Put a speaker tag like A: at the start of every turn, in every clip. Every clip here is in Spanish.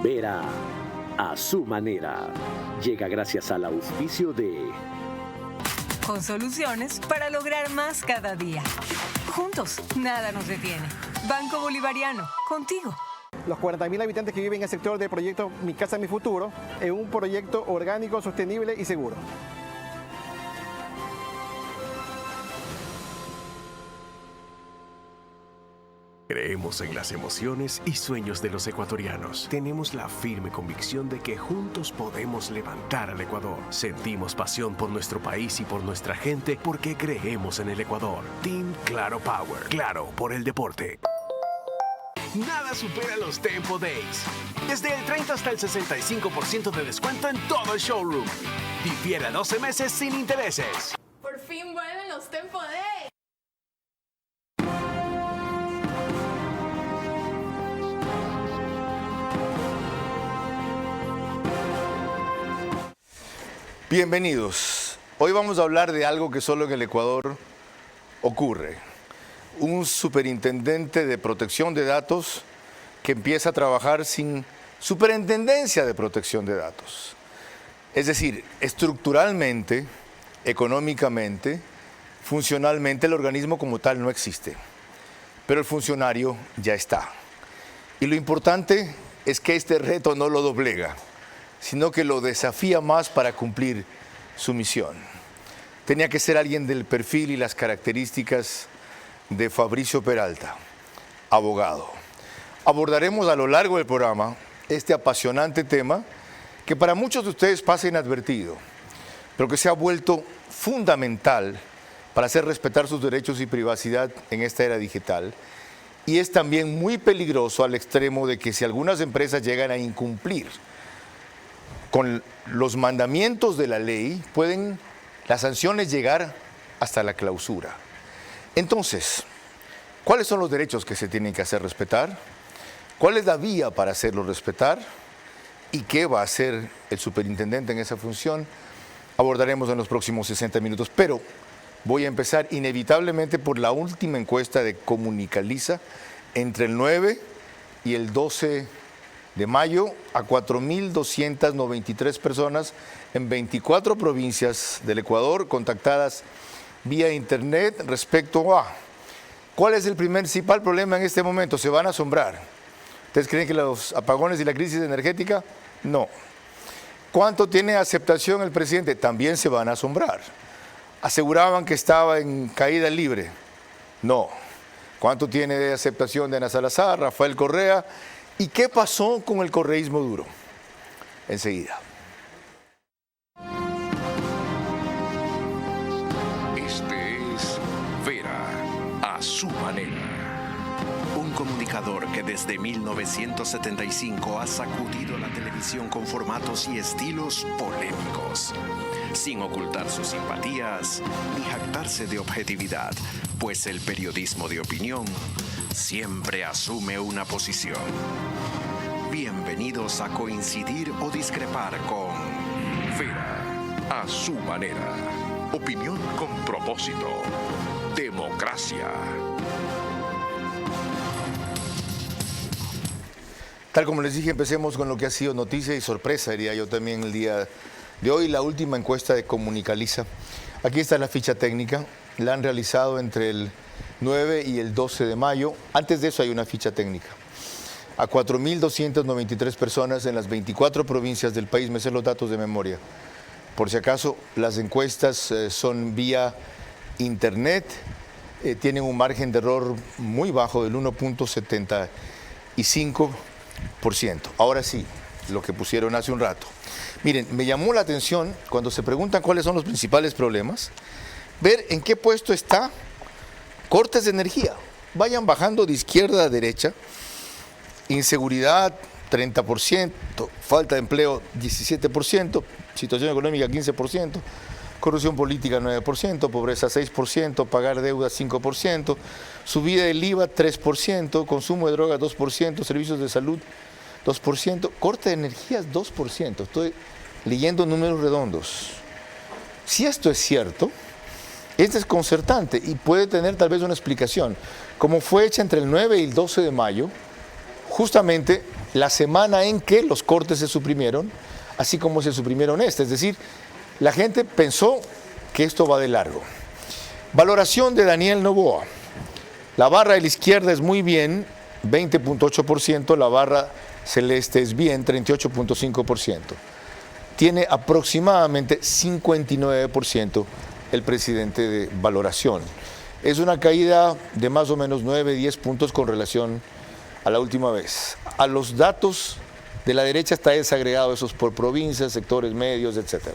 A: Vera, a su manera. Llega gracias al auspicio de...
B: Con soluciones para lograr más cada día. Juntos, nada nos detiene. Banco Bolivariano, contigo.
C: Los 40.000 habitantes que viven en el sector del proyecto Mi Casa, Mi Futuro, es un proyecto orgánico, sostenible y seguro.
D: Creemos en las emociones y sueños de los ecuatorianos. Tenemos la firme convicción de que juntos podemos levantar al Ecuador. Sentimos pasión por nuestro país y por nuestra gente porque creemos en el Ecuador. Team Claro Power. Claro por el deporte. Nada supera los Tempo Days. Desde el 30 hasta el 65% de descuento en todo el showroom. Difiere a 12 meses sin intereses.
E: Por fin vuelven los Tempo Days.
F: Bienvenidos. Hoy vamos a hablar de algo que solo en el Ecuador ocurre. Un superintendente de protección de datos que empieza a trabajar sin superintendencia de protección de datos. Es decir, estructuralmente, económicamente, funcionalmente el organismo como tal no existe, pero el funcionario ya está. Y lo importante es que este reto no lo doblega, sino que lo desafía más para cumplir su misión. Tenía que ser alguien del perfil y las características de Fabricio Peralta, abogado. Abordaremos a lo largo del programa este apasionante tema que para muchos de ustedes pasa inadvertido, pero que se ha vuelto fundamental para hacer respetar sus derechos y privacidad en esta era digital. Y es también muy peligroso al extremo de que si algunas empresas llegan a incumplir con los mandamientos de la ley, pueden las sanciones llegar hasta la clausura. Entonces, ¿cuáles son los derechos que se tienen que hacer respetar? ¿Cuál es la vía para hacerlos respetar? ¿Y qué va a hacer el superintendente en esa función? Abordaremos en los próximos 60 minutos, pero voy a empezar inevitablemente por la última encuesta de Comunicaliza entre el 9 y el 12 de mayo a 4.293 personas en 24 provincias del Ecuador contactadas vía internet respecto a ¿cuál es el principal problema en este momento? Se van a asombrar. ¿Ustedes creen que los apagones y la crisis energética? No. ¿Cuánto tiene aceptación el presidente? También se van a asombrar. ¿Aseguraban que estaba en caída libre? No. ¿Cuánto tiene de aceptación de Ana Salazar, Rafael Correa? ¿Y qué pasó con el correísmo duro? Enseguida.
D: Este es Vera, a su manera. Un comunicador que desde 1975 ha sacudido la televisión con formatos y estilos polémicos, sin ocultar sus simpatías ni jactarse de objetividad, pues el periodismo de opinión siempre asume una posición. Bienvenidos a coincidir o discrepar con Vera, a su manera. Opinión con propósito. Democracia.
F: Tal como les dije, empecemos con lo que ha sido noticia y sorpresa, diría yo también el día de hoy, la última encuesta de Comunicaliza. Aquí está la ficha técnica, la han realizado entre el 9 y el 12 de mayo. Antes de eso hay una ficha técnica. A 4.293 personas en las 24 provincias del país, me sé los datos de memoria. Por si acaso, las encuestas son vía internet, tienen un margen de error muy bajo del 1.75%. Ahora sí, lo que pusieron hace un rato. Miren, me llamó la atención cuando se preguntan cuáles son los principales problemas, ver en qué puesto está cortes de energía. Vayan bajando de izquierda a derecha. Inseguridad, 30%, falta de empleo, 17%, situación económica, 15%, corrupción política, 9%, pobreza, 6%, pagar deuda, 5%, subida del IVA, 3%, consumo de drogas, 2%, servicios de salud, 2%, corte de energías, 2%. Estoy leyendo números redondos. Si esto es cierto, es desconcertante y puede tener tal vez una explicación. Como fue hecha entre el 9 y el 12 de mayo, justamente la semana en que los cortes se suprimieron, así como se suprimieron es decir, la gente pensó que esto va de largo. Valoración de Daniel Noboa. La barra de la izquierda es muy bien, 20.8%, la barra celeste es bien, 38.5%. Tiene aproximadamente 59% el presidente de valoración. Es una caída de más o menos 9-10 puntos con relación a la última vez. A los datos de la derecha está desagregado esos por provincias, sectores medios, etc.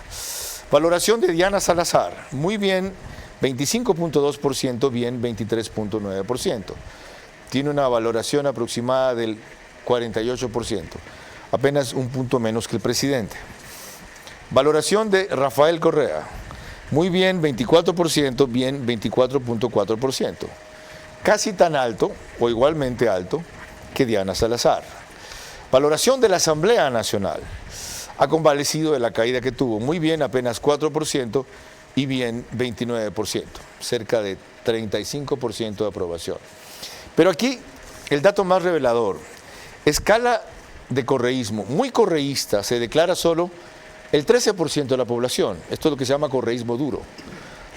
F: Valoración de Diana Salazar, muy bien, 25.2%, bien, 23.9%. Tiene una valoración aproximada del 48%, apenas un punto menos que el presidente. Valoración de Rafael Correa, muy bien, 24%, bien, 24.4%. Casi tan alto, o igualmente alto, que Diana Salazar. Valoración de la Asamblea Nacional. Ha convalecido de la caída que tuvo, muy bien, apenas 4%, y bien, 29%, cerca de 35% de aprobación. Pero aquí, el dato más revelador, escala de correísmo, muy correísta, se declara solo el 13% de la población. Esto es lo que se llama correísmo duro.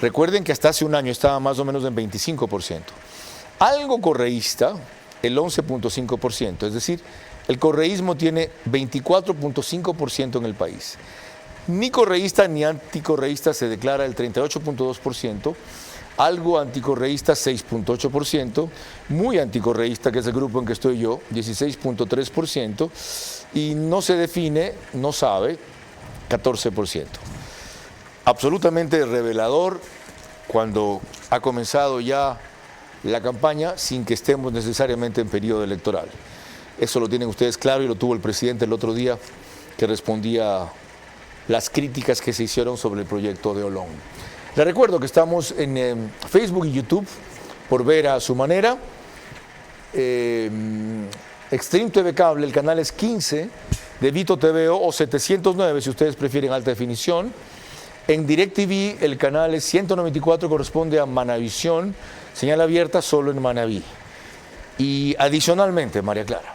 F: Recuerden que hasta hace un año estaba más o menos en 25%. Algo correísta, el 11.5%, es decir, el correísmo tiene 24.5% en el país. Ni correísta ni anticorreísta se declara el 38.2%, algo anticorreísta 6.8%, muy anticorreísta, que es el grupo en que estoy yo, 16.3%, y no se define, no sabe, 14%. Absolutamente revelador cuando ha comenzado ya la campaña sin que estemos necesariamente en periodo electoral. Eso lo tienen ustedes claro y lo tuvo el presidente el otro día que respondía las críticas que se hicieron sobre el proyecto de Olón. Les recuerdo que estamos en Facebook y YouTube por ver a su manera. Extreme TV Cable, el canal es 15 de Vito TVO o 709 si ustedes prefieren alta definición. En DirecTV el canal es 194, corresponde a Manavisión, señal abierta solo en Manaví. Y adicionalmente, María Clara.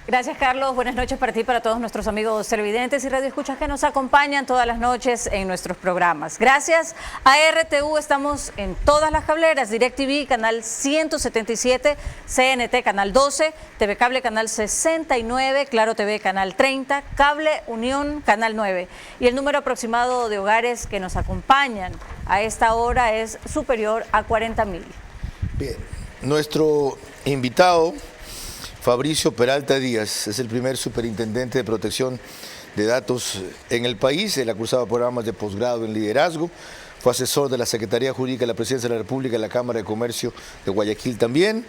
G: Gracias, Carlos. Buenas noches para ti y para todos nuestros amigos televidentes y radioescuchas que nos acompañan todas las noches en nuestros programas. Gracias a RTV estamos en todas las cableras, DirecTV, canal 177, CNT, canal 12, TV Cable, canal 69, Claro TV, canal 30, Cable Unión, canal 9. Y el número aproximado de hogares que nos acompañan a esta hora es superior a 40.000.
F: Bien, nuestro invitado Fabricio Peralta Díaz es el primer superintendente de protección de datos en el país. Él ha cursado programas de posgrado en liderazgo, fue asesor de la Secretaría Jurídica de la Presidencia de la República y la Cámara de Comercio de Guayaquil también,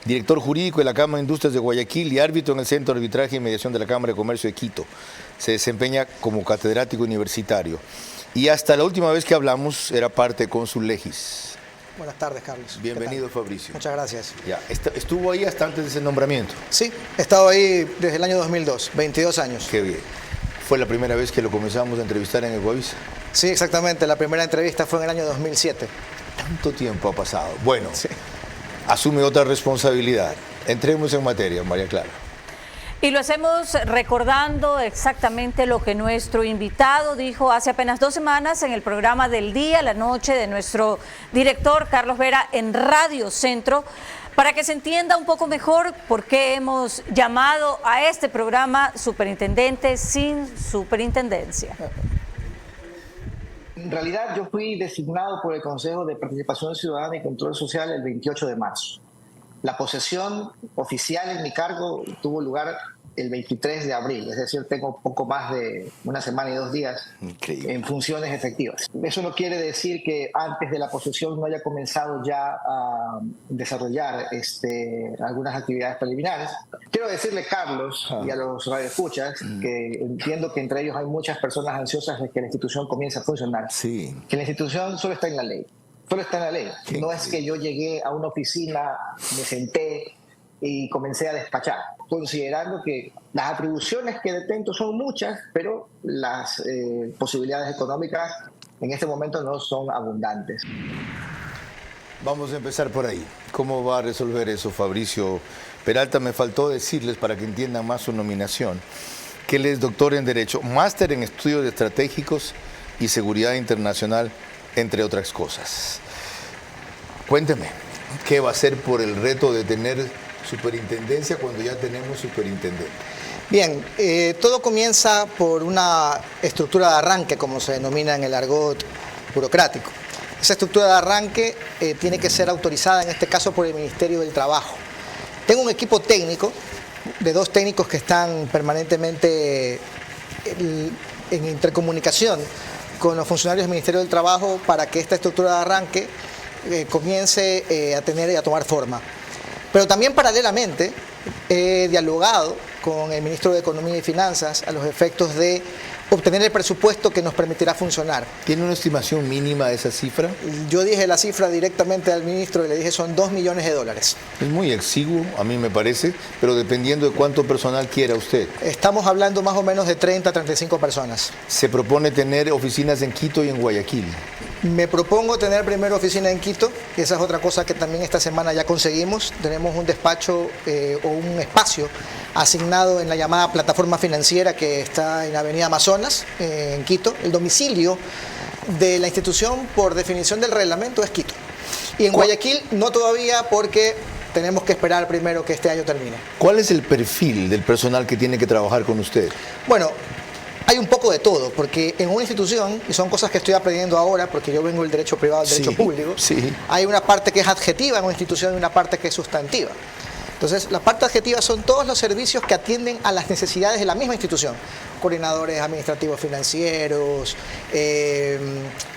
F: director jurídico de la Cámara de Industrias de Guayaquil y árbitro en el Centro de Arbitraje y Mediación de la Cámara de Comercio de Quito. Se desempeña como catedrático universitario. Y hasta la última vez que hablamos era parte de Cónsul Legis.
H: Buenas tardes, Carlos.
F: Bienvenido, Fabricio.
H: Muchas gracias.
F: Ya, ¿estuvo ahí hasta antes de ese nombramiento?
H: Sí, he estado ahí desde el año 2002, 22 años.
F: Qué bien. ¿Fue la primera vez que lo comenzamos a entrevistar en el Guavisa?
H: Sí, exactamente. La primera entrevista fue en el año 2007.
F: Tanto tiempo ha pasado. Bueno,
H: sí.
F: Asume otra responsabilidad. Entremos en materia, María Clara.
G: Y lo hacemos recordando exactamente lo que nuestro invitado dijo hace apenas 2 semanas en el programa del día, la noche, de nuestro director Carlos Vera en Radio Centro, para que se entienda un poco mejor por qué hemos llamado a este programa Superintendente sin Superintendencia.
I: En realidad yo fui designado por el Consejo de Participación Ciudadana y Control Social el 28 de marzo. La posesión oficial en mi cargo tuvo lugar el 23 de abril, es decir, tengo poco más de una semana y 2 días en funciones efectivas. Eso no quiere decir que antes de la posesión no haya comenzado ya a desarrollar algunas actividades preliminares. Quiero decirle, Carlos, y a los radioescuchas, que entiendo que entre ellos hay muchas personas ansiosas de que la institución comience a funcionar.
F: Sí.
I: Que la institución solo está en la ley. Solo está en la ley. No es que yo llegué a una oficina, me senté y comencé a despachar, considerando que las atribuciones que detento son muchas, pero las posibilidades económicas en este momento no son abundantes.
F: Vamos a empezar por ahí. ¿Cómo va a resolver eso, Fabricio Peralta? Me faltó decirles, para que entiendan más su nominación, que él es doctor en Derecho, máster en Estudios Estratégicos y Seguridad Internacional, entre otras cosas. Cuénteme, ¿qué va a hacer por el reto de tener superintendencia cuando ya tenemos superintendente?
H: Bien, todo comienza por una estructura de arranque, como se denomina en el argot burocrático. Esa estructura de arranque tiene que ser autorizada, en este caso, por el Ministerio del Trabajo. Tengo un equipo técnico de 2 técnicos que están permanentemente en intercomunicación con los funcionarios del Ministerio del Trabajo para que esta estructura de arranque comience a tomar forma. Pero también paralelamente he dialogado con el Ministro de Economía y Finanzas a los efectos de obtener el presupuesto que nos permitirá funcionar.
F: ¿Tiene una estimación mínima de esa cifra?
H: Yo dije la cifra directamente al ministro y le dije son $2 millones.
F: Es muy exiguo, a mí me parece, pero dependiendo de cuánto personal quiera usted.
H: Estamos hablando más o menos de 30 a 35 personas.
F: ¿Se propone tener oficinas en Quito y en Guayaquil?
H: Me propongo tener primero oficina en Quito, y esa es otra cosa que también esta semana ya conseguimos. Tenemos un despacho o un espacio asignado en la llamada plataforma financiera que está en la avenida Amazonas, en Quito. El domicilio de la institución, por definición del reglamento, es Quito. Y en Guayaquil no todavía, porque tenemos que esperar primero que este año termine.
F: ¿Cuál es el perfil del personal que tiene que trabajar con usted?
H: Bueno, hay un poco de todo, porque en una institución, y son cosas que estoy aprendiendo ahora, porque yo vengo del derecho privado, del derecho público, hay una parte que es adjetiva en una institución y una parte que es sustantiva. Entonces, la parte adjetiva son todos los servicios que atienden a las necesidades de la misma institución. Coordinadores administrativos financieros,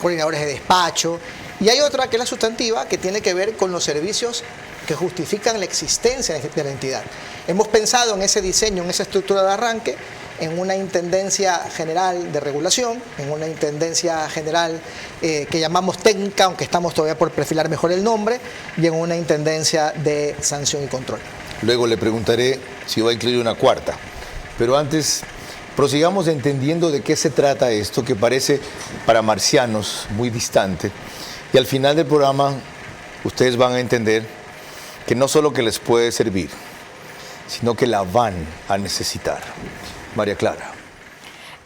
H: coordinadores de despacho. Y hay otra que es la sustantiva, que tiene que ver con los servicios que justifican la existencia de la entidad. Hemos pensado en ese diseño, en esa estructura de arranque, en una intendencia general de regulación, en una intendencia general que llamamos técnica, aunque estamos todavía por perfilar mejor el nombre, y en una intendencia de sanción y control.
F: Luego le preguntaré si va a incluir una cuarta, pero antes prosigamos entendiendo de qué se trata esto, que parece para marcianos muy distante, y al final del programa ustedes van a entender que no solo que les puede servir, sino que la van a necesitar. María Clara.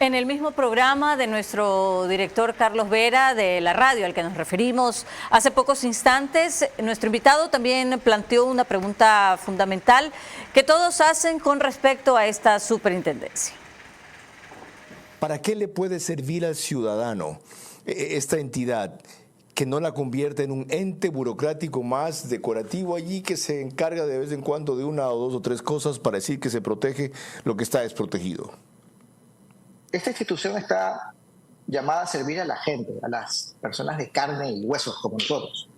G: En el mismo programa de nuestro director Carlos Vera, de la radio al que nos referimos hace pocos instantes, nuestro invitado también planteó una pregunta fundamental que todos hacen con respecto a esta superintendencia.
J: ¿Para qué le puede servir al ciudadano esta entidad que no la convierte en un ente burocrático más decorativo allí que se encarga de vez en cuando de 1 o 2 o 3 cosas para decir que se protege lo que está desprotegido?
I: Esta institución está llamada a servir a la gente, a las personas de carne y huesos como nosotros.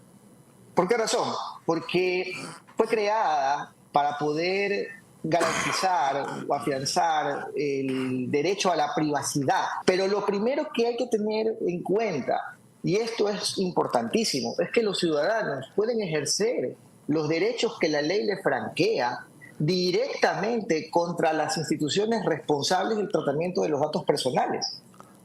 I: ¿Por qué razón? Porque fue creada para poder garantizar o afianzar el derecho a la privacidad. Pero lo primero que hay que tener en cuenta, y esto es importantísimo, es que los ciudadanos pueden ejercer los derechos que la ley les franquea directamente contra las instituciones responsables del tratamiento de los datos personales,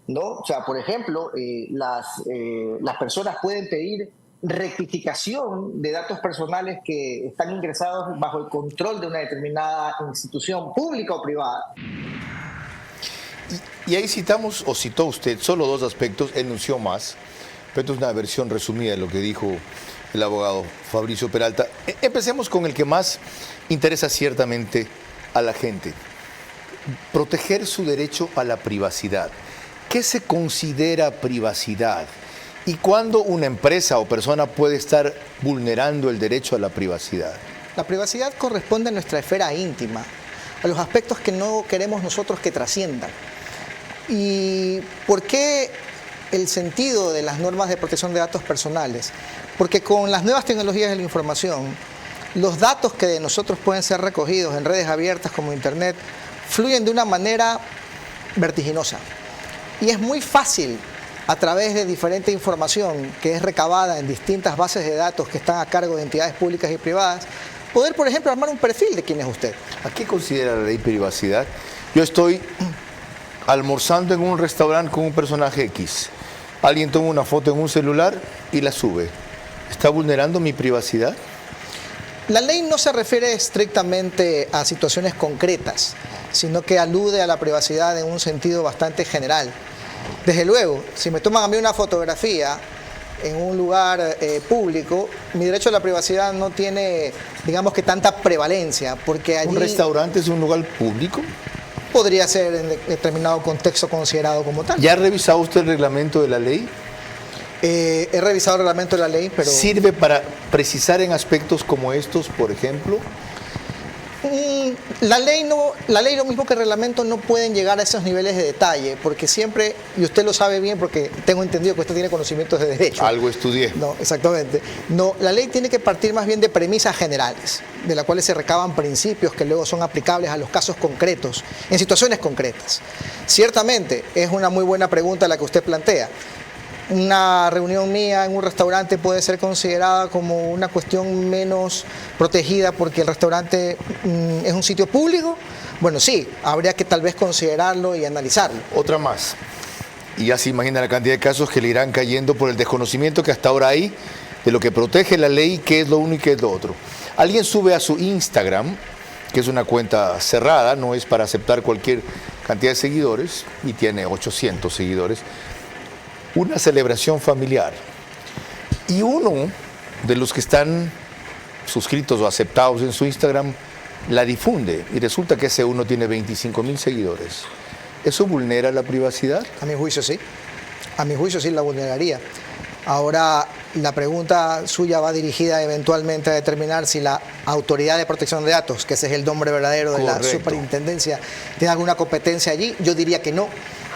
I: ¿no? O sea, por ejemplo, las personas pueden pedir rectificación de datos personales que están ingresados bajo el control de una determinada institución pública o privada.
F: Y ahí citamos, o citó usted, solo 2 aspectos, enunció más, pero esto es una versión resumida de lo que dijo el abogado Fabricio Peralta. Empecemos con el que más interesa ciertamente a la gente. Proteger su derecho a la privacidad. ¿Qué se considera privacidad? ¿Y cuándo una empresa o persona puede estar vulnerando el derecho a la privacidad?
H: La privacidad corresponde a nuestra esfera íntima, a los aspectos que no queremos nosotros que trasciendan. ¿Y por qué el sentido de las normas de protección de datos personales? Porque con las nuevas tecnologías de la información, los datos que de nosotros pueden ser recogidos en redes abiertas como Internet fluyen de una manera vertiginosa. Y es muy fácil, a través de diferente información que es recabada en distintas bases de datos que están a cargo de entidades públicas y privadas, poder, por ejemplo, armar un perfil de quién es usted.
F: ¿A qué considera la ley privacidad? Yo estoy almorzando en un restaurante con un personaje X. Alguien toma una foto en un celular y la sube. ¿Está vulnerando mi privacidad?
H: La ley no se refiere estrictamente a situaciones concretas, sino que alude a la privacidad en un sentido bastante general. Desde luego, si me toman a mí una fotografía en un lugar público, mi derecho a la privacidad no tiene, digamos que tanta prevalencia, porque allí...
F: ¿Un restaurante es un lugar público?
H: Podría ser en determinado contexto considerado como tal.
F: ¿Ya ha revisado usted el reglamento de la ley?
H: He revisado el reglamento de la ley, pero...
F: ¿Sirve para precisar en aspectos como estos, por ejemplo?
H: La ley lo mismo que el reglamento no pueden llegar a esos niveles de detalle, porque siempre, y usted lo sabe bien porque tengo entendido que usted tiene conocimientos de derecho.
F: Algo estudié.
H: No, exactamente. No, la ley tiene que partir más bien de premisas generales, de las cuales se recaban principios que luego son aplicables a los casos concretos, en situaciones concretas. Ciertamente, es una muy buena pregunta la que usted plantea. Una reunión mía en un restaurante puede ser considerada como una cuestión menos protegida porque el restaurante es un sitio público. Bueno, sí, habría que tal vez considerarlo y analizarlo.
F: Otra más. Y ya se imagina la cantidad de casos que le irán cayendo por el desconocimiento que hasta ahora hay de lo que protege la ley, qué es lo uno y qué es lo otro. Alguien sube a su Instagram, que es una cuenta cerrada, no es para aceptar cualquier cantidad de seguidores, y tiene 800 seguidores, una celebración familiar. Y uno de los que están suscritos o aceptados en su Instagram la difunde y resulta que ese uno tiene 25,000 seguidores. ¿Eso vulnera la privacidad?
H: A mi juicio sí. A mi juicio sí la vulneraría. Ahora, la pregunta suya va dirigida eventualmente a determinar si la Autoridad de Protección de Datos, que ese es el nombre verdadero de la superintendencia, tiene alguna competencia allí. Yo diría que no.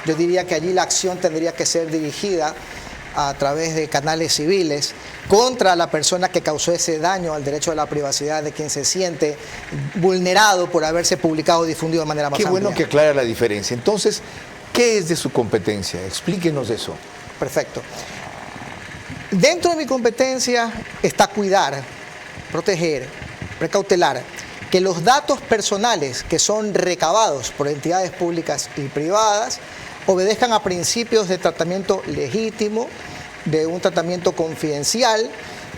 H: Yo diría que allí la acción tendría que ser dirigida a través de canales civiles contra la persona que causó ese daño al derecho a la privacidad de quien se siente vulnerado por haberse publicado o difundido de manera más amplia.
F: Qué bueno que aclara la diferencia. Entonces, ¿qué es de su competencia? Explíquenos eso.
H: Perfecto. Dentro de mi competencia está cuidar, proteger, precautelar que los datos personales que son recabados por entidades públicas y privadas obedezcan a principios de tratamiento legítimo, de un tratamiento confidencial,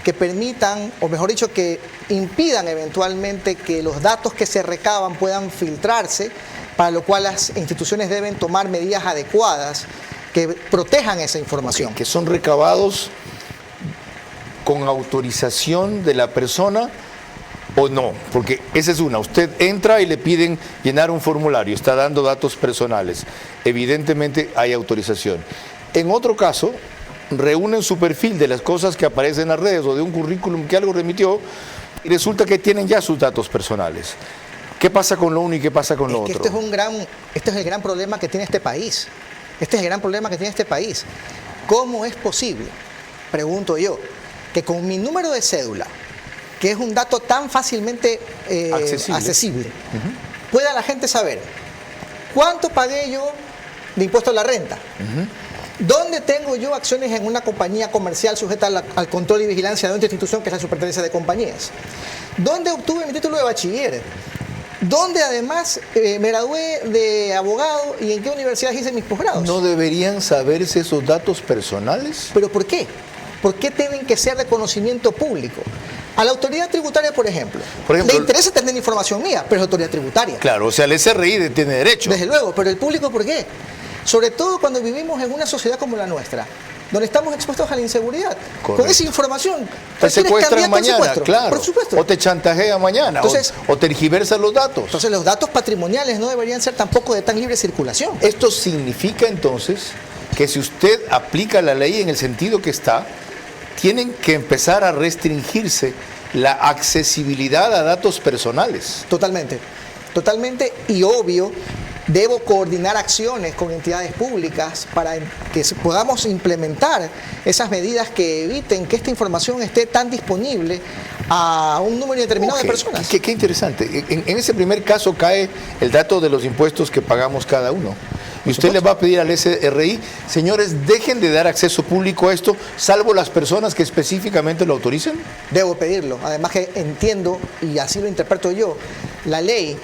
H: que permitan, o mejor dicho, que impidan eventualmente que los datos que se recaban puedan filtrarse, para lo cual las instituciones deben tomar medidas adecuadas que protejan esa información.
F: Que son recabados con autorización de la persona o no, porque esa es una. Usted entra y le piden llenar un formulario, está dando datos personales. Evidentemente hay autorización. En otro caso, reúnen su perfil de las cosas que aparecen en las redes o de un currículum que algo remitió y resulta que tienen ya sus datos personales. ¿Qué pasa con lo uno y qué pasa con lo otro?
H: Este es el gran problema que tiene este país. Este es el gran problema que tiene este país. ¿Cómo es posible, pregunto yo, que con mi número de cédula, que es un dato tan fácilmente accesible, pueda la gente saber cuánto pagué yo de impuesto a la renta? ¿Dónde tengo yo acciones en una compañía comercial sujeta al control y vigilancia de otra institución que es la Superintendencia de Compañías? ¿Dónde obtuve mi título de bachiller? ¿Dónde además me gradué de abogado y en qué universidad hice mis posgrados?
F: ¿No deberían saberse esos datos personales?
H: ¿Pero por qué? ¿Por qué tienen que ser de conocimiento público? A la autoridad tributaria, por ejemplo, le interesa tener información mía, pero es autoridad tributaria.
F: Claro, o sea, el SRI tiene derecho.
H: Desde luego, pero el público, ¿por qué? Sobre todo cuando vivimos en una sociedad como la nuestra, donde estamos expuestos a la inseguridad. Correcto. Con esa información,
F: te secuestran mañana, claro.
H: Por supuesto.
F: O te chantajean mañana,
H: entonces,
F: o tergiversan los datos.
H: Entonces los datos patrimoniales no deberían ser tampoco de tan libre circulación.
F: Esto significa entonces que si usted aplica la ley en el sentido que está, tienen que empezar a restringirse la accesibilidad a datos personales.
H: Totalmente, totalmente, y obvio, debo coordinar acciones con entidades públicas para que podamos implementar esas medidas que eviten que esta información esté tan disponible a un número determinado de personas.
F: Qué interesante. En ese primer caso cae el dato de los impuestos que pagamos cada uno. Y usted le va a pedir al SRI, señores, dejen de dar acceso público a esto, salvo las personas que específicamente lo autoricen.
H: Debo pedirlo. Además que entiendo, y así lo interpreto yo, la ley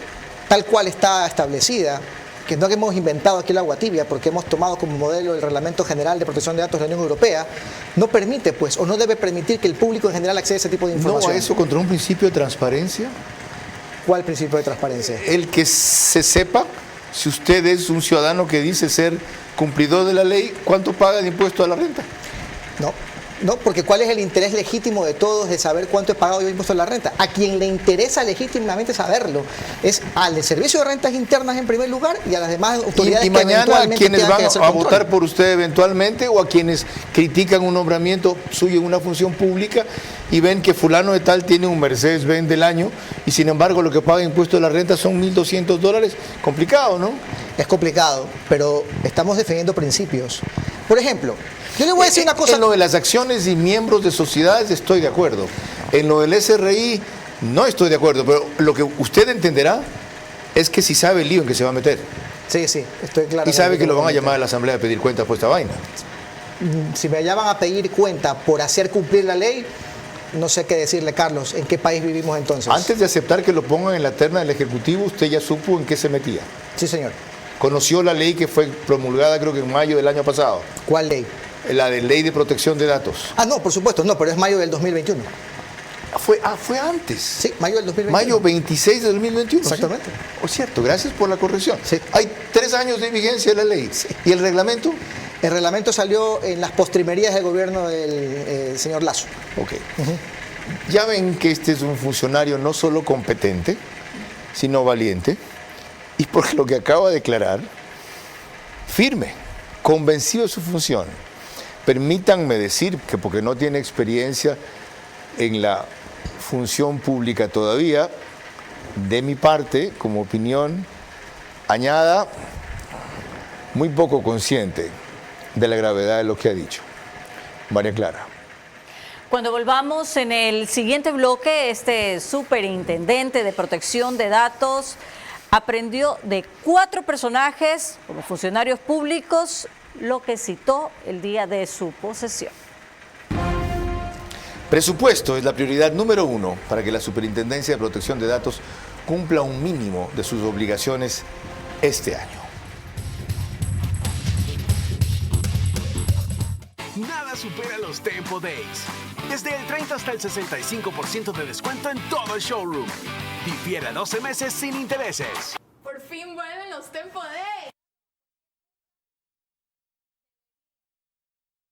H: tal cual está establecida, que no hemos inventado aquí el agua tibia, porque hemos tomado como modelo el Reglamento General de Protección de Datos de la Unión Europea, no permite, pues, o no debe permitir que el público en general acceda a ese tipo de información.
F: ¿No eso contra un principio de transparencia?
H: ¿Cuál principio de transparencia?
F: El que se sepa, si usted es un ciudadano que dice ser cumplidor de la ley, ¿cuánto paga de impuesto a la renta?
H: No, porque ¿cuál es el interés legítimo de todos de saber cuánto he pagado yo de impuesto a la renta? A quien le interesa legítimamente saberlo es al Servicio de Rentas Internas en primer lugar y a las demás autoridades
F: y mañana
H: que eventualmente
F: quienes
H: tengan
F: van
H: que hacer
F: a
H: control.
F: votar por usted eventualmente o a quienes critican un nombramiento suyo en una función pública y ven que fulano de tal tiene un Mercedes-Benz del año y sin embargo lo que paga impuesto a la renta son $1.200. Complicado, ¿no?
H: Es complicado, pero estamos defendiendo principios. Por ejemplo, yo le voy a decir una cosa.
F: En lo de las acciones y miembros de sociedades estoy de acuerdo. En lo del SRI no estoy de acuerdo, pero lo que usted entenderá es que si sabe el lío en que se va a meter.
H: Sí, estoy claro.
F: Y sabe que lo van a llamar a la Asamblea a pedir cuentas por esta vaina.
H: Si me llaman a pedir cuenta por hacer cumplir la ley, no sé qué decirle, Carlos. ¿En qué país vivimos entonces?
F: Antes de aceptar que lo pongan en la terna del Ejecutivo, usted ya supo en qué se metía.
H: Sí, señor.
F: Conoció la ley que fue promulgada creo que en mayo del año pasado.
H: ¿Cuál ley?
F: La de Ley de Protección de Datos.
H: No, por supuesto, no, pero es mayo del 2021.
F: Fue antes.
H: Sí, mayo del 2021.
F: Mayo 26 de 2021.
H: Exactamente.
F: ¿Sí? Oh, cierto, gracias por la corrección.
H: Sí.
F: Hay 3 años de vigencia de la ley. Sí. ¿Y el reglamento?
H: El reglamento salió en las postrimerías del gobierno del señor Lasso.
F: Ok. Ya ven que este es un funcionario no solo competente, sino valiente, y por lo que acaba de declarar, firme, convencido de su función. Permítanme decir que porque no tiene experiencia en la función pública todavía, de mi parte, como opinión, añada muy poco consciente de la gravedad de lo que ha dicho. María Clara.
G: Cuando volvamos en el siguiente bloque, este superintendente de protección de datos aprendió de 4 personajes como funcionarios públicos lo que citó el día de su posesión.
F: Presupuesto es la prioridad número 1 para que la Superintendencia de Protección de Datos cumpla un mínimo de sus obligaciones este año.
D: Nada supera los Tempo Days. Desde el 30 hasta el 65% de descuento en todo el showroom. Difiere 12 meses sin intereses.
E: Por fin vuelven los Tempo Days.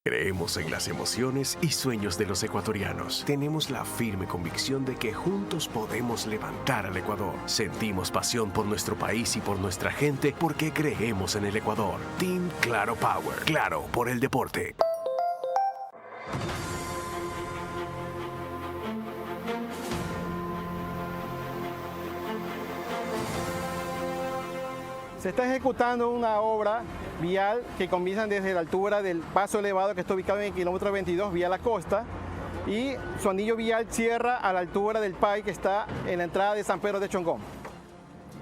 D: Creemos en las emociones y sueños de los ecuatorianos. Tenemos la firme convicción de que juntos podemos levantar al Ecuador. Sentimos pasión por nuestro país y por nuestra gente porque creemos en el Ecuador. Team Claro Power. Claro por el deporte.
C: Se está ejecutando una obra vial que comienza desde la altura del paso elevado que está ubicado en el kilómetro 22 vía la costa y su anillo vial cierra a la altura del PAI que está en la entrada de San Pedro de Chongón.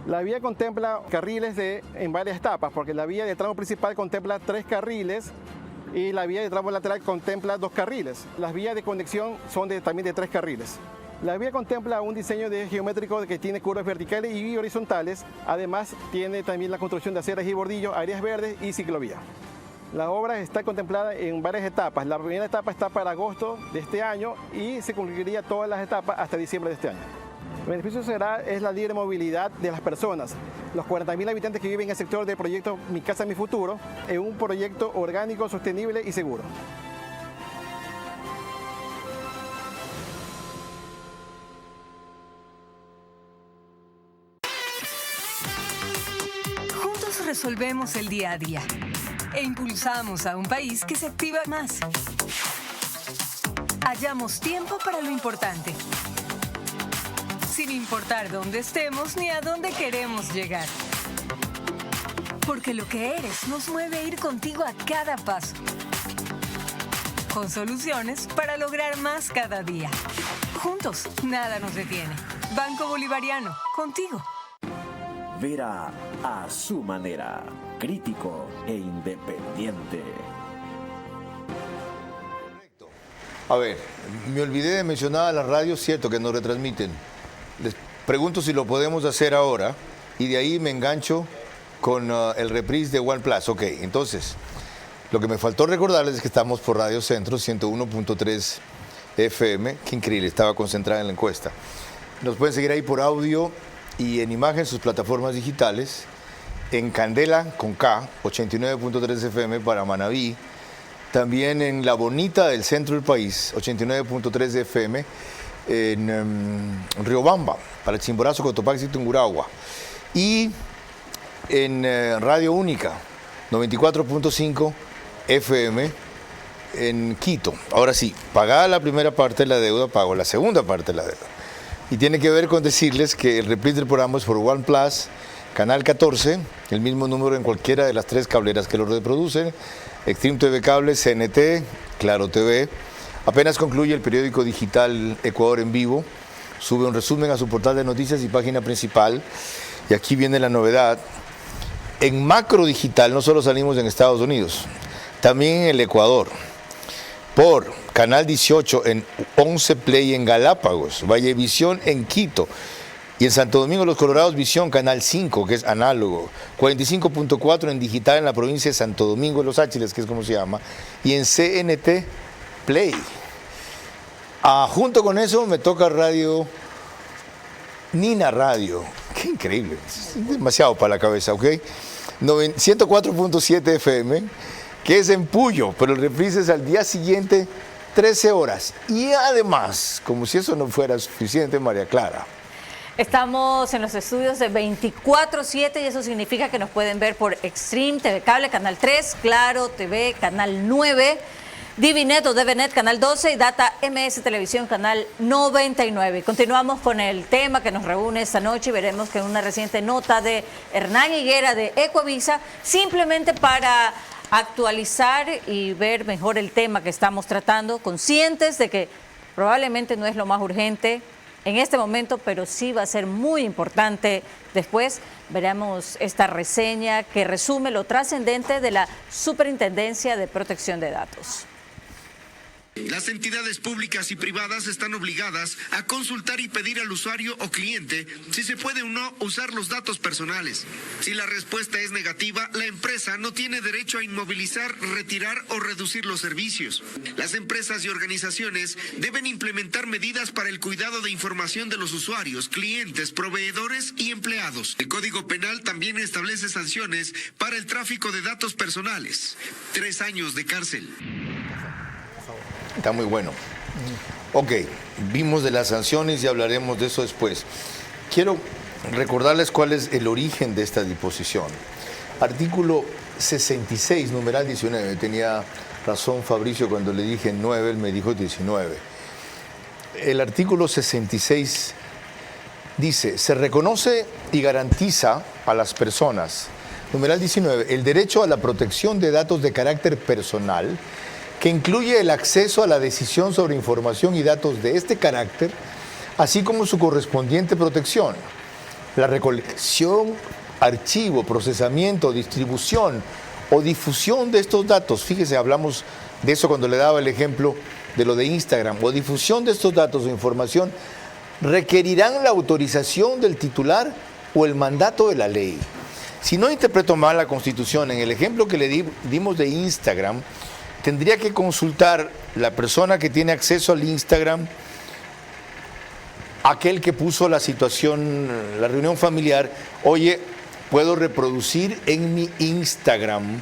C: La vía contempla carriles en varias etapas porque la vía del tramo principal contempla 3 carriles y la vía del tramo lateral contempla 2 carriles. Las vías de conexión son también de 3 carriles. La vía contempla un diseño geométrico que tiene curvas verticales y horizontales. Además, tiene también la construcción de aceras y bordillos, áreas verdes y ciclovía. La obra está contemplada en varias etapas. La primera etapa está para agosto de este año y se concluiría todas las etapas hasta diciembre de este año. El beneficio es la libre movilidad de las personas. Los 40.000 habitantes que viven en el sector del proyecto Mi Casa, Mi Futuro, es un proyecto orgánico, sostenible y seguro.
B: Resolvemos el día a día e impulsamos a un país que se activa más. Hallamos tiempo para lo importante, sin importar dónde estemos ni a dónde queremos llegar. Porque lo que eres nos mueve a ir contigo a cada paso. Con soluciones para lograr más cada día. Juntos, nada nos detiene. Banco Bolivariano, contigo.
A: Vera a su manera, crítico e independiente.
F: A ver, me olvidé de mencionar a la radio, cierto que nos retransmiten. Les pregunto si lo podemos hacer ahora y de ahí me engancho con el reprise de OnePlus. Ok, entonces, lo que me faltó recordarles es que estamos por Radio Centro 101.3 FM. Qué increíble, estaba concentrada en la encuesta. Nos pueden seguir ahí por audio y en imagen sus plataformas digitales. En Candela, con K, 89.3 FM para Manabí. También en La Bonita del centro del país, 89.3 FM. En Riobamba, para Chimborazo, Cotopaxi y Tungurahua. Y en Radio Única, 94.5 FM en Quito. Ahora sí, pagada la primera parte de la deuda, pago la segunda parte de la deuda. Y tiene que ver con decirles que el reprise del programa es por OnePlus, Canal 14, el mismo número en cualquiera de las 3 cableras que lo reproducen, Extreme TV Cable, CNT, Claro TV. Apenas concluye el periódico digital Ecuador en Vivo, sube un resumen a su portal de noticias y página principal. Y aquí viene la novedad. En macro digital no solo salimos en Estados Unidos, también en el Ecuador. Por Canal 18 en 11 Play en Galápagos, Vallevisión en Quito. Y en Santo Domingo Los Colorados, Visión, Canal 5, que es análogo. 45.4 en digital en la provincia de Santo Domingo de Los Áchiles, que es como se llama. Y en CNT Play. Junto con eso me toca Radio Nina Radio. Qué increíble. Es demasiado para la cabeza, ¿ok? 104.7 FM, que es en Puyo, pero el reprise es al día siguiente, 13 horas. Y además, como si eso no fuera suficiente, María Clara.
G: Estamos en los estudios de 24/7 y eso significa que nos pueden ver por Extreme TV Cable, Canal 3, Claro TV, Canal 9, Divinet o DVNet, Canal 12 y Data MS Televisión, Canal 99. Continuamos con el tema que nos reúne esta noche y veremos que en una reciente nota de Hernán Higuera de Ecuavisa, simplemente para actualizar y ver mejor el tema que estamos tratando, conscientes de que probablemente no es lo más urgente en este momento, pero sí va a ser muy importante después. Veremos esta reseña que resume lo trascendente de la Superintendencia de Protección de Datos.
K: Las entidades públicas y privadas están obligadas a consultar y pedir al usuario o cliente si se puede o no usar los datos personales. Si la respuesta es negativa, la empresa no tiene derecho a inmovilizar, retirar o reducir los servicios. Las empresas y organizaciones deben implementar medidas para el cuidado de información de los usuarios, clientes, proveedores y empleados. El Código Penal también establece sanciones para el tráfico de datos personales. 3 años de cárcel.
F: Está muy bueno. Ok, vimos de las sanciones y hablaremos de eso después. Quiero recordarles cuál es el origen de esta disposición. Artículo 66, numeral 19. Tenía razón Fabricio cuando le dije 9, él me dijo 19. El artículo 66 dice, se reconoce y garantiza a las personas, numeral 19, el derecho a la protección de datos de carácter personal, que incluye el acceso a la decisión sobre información y datos de este carácter, así como su correspondiente protección, la recolección, archivo, procesamiento, distribución o difusión de estos datos. Fíjese, hablamos de eso cuando le daba el ejemplo de lo de Instagram, o difusión de estos datos o información, requerirán la autorización del titular o el mandato de la ley. Si no interpreto mal la Constitución, en el ejemplo que le dimos de Instagram, tendría que consultar la persona que tiene acceso al Instagram, aquel que puso la situación, la reunión familiar, oye, ¿puedo reproducir en mi Instagram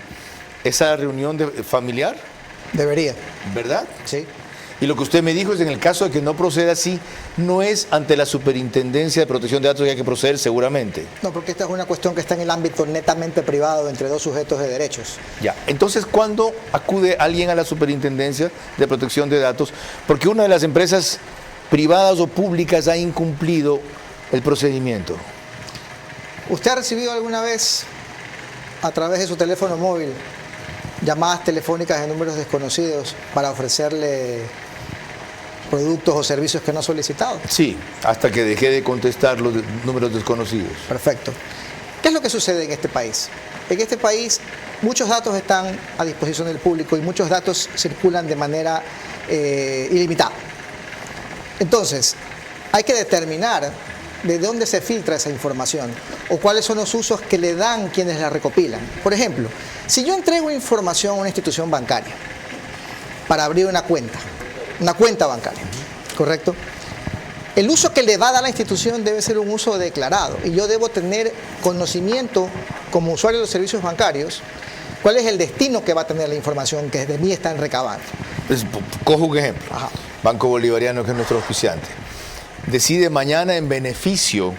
F: esa reunión familiar?
H: Debería.
F: ¿Verdad?
H: Sí.
F: Y lo que usted me dijo es, en el caso de que no proceda así, no es ante la Superintendencia de Protección de Datos que hay que proceder seguramente.
H: No, porque esta es una cuestión que está en el ámbito netamente privado entre dos sujetos de derechos.
F: Ya, entonces, ¿cuándo acude alguien a la Superintendencia de Protección de Datos? Porque una de las empresas privadas o públicas ha incumplido el procedimiento.
H: ¿Usted ha recibido alguna vez, a través de su teléfono móvil, llamadas telefónicas de números desconocidos para ofrecerle productos o servicios que no ha solicitado?
F: Sí, hasta que dejé de contestar los números desconocidos.
H: Perfecto. ¿Qué es lo que sucede en este país? En este país muchos datos están a disposición del público y muchos datos circulan de manera ilimitada. Entonces, hay que determinar de dónde se filtra esa información o cuáles son los usos que le dan quienes la recopilan. Por ejemplo, si yo entrego información a una institución bancaria para abrir una cuenta bancaria, ¿correcto? El uso que le va a dar la institución debe ser un uso declarado y yo debo tener conocimiento como usuario de los servicios bancarios cuál es el destino que va a tener la información que de mí están recabando.
F: Pues, cojo un ejemplo. Ajá. Banco Bolivariano, que es nuestro auspiciante, decide mañana en beneficio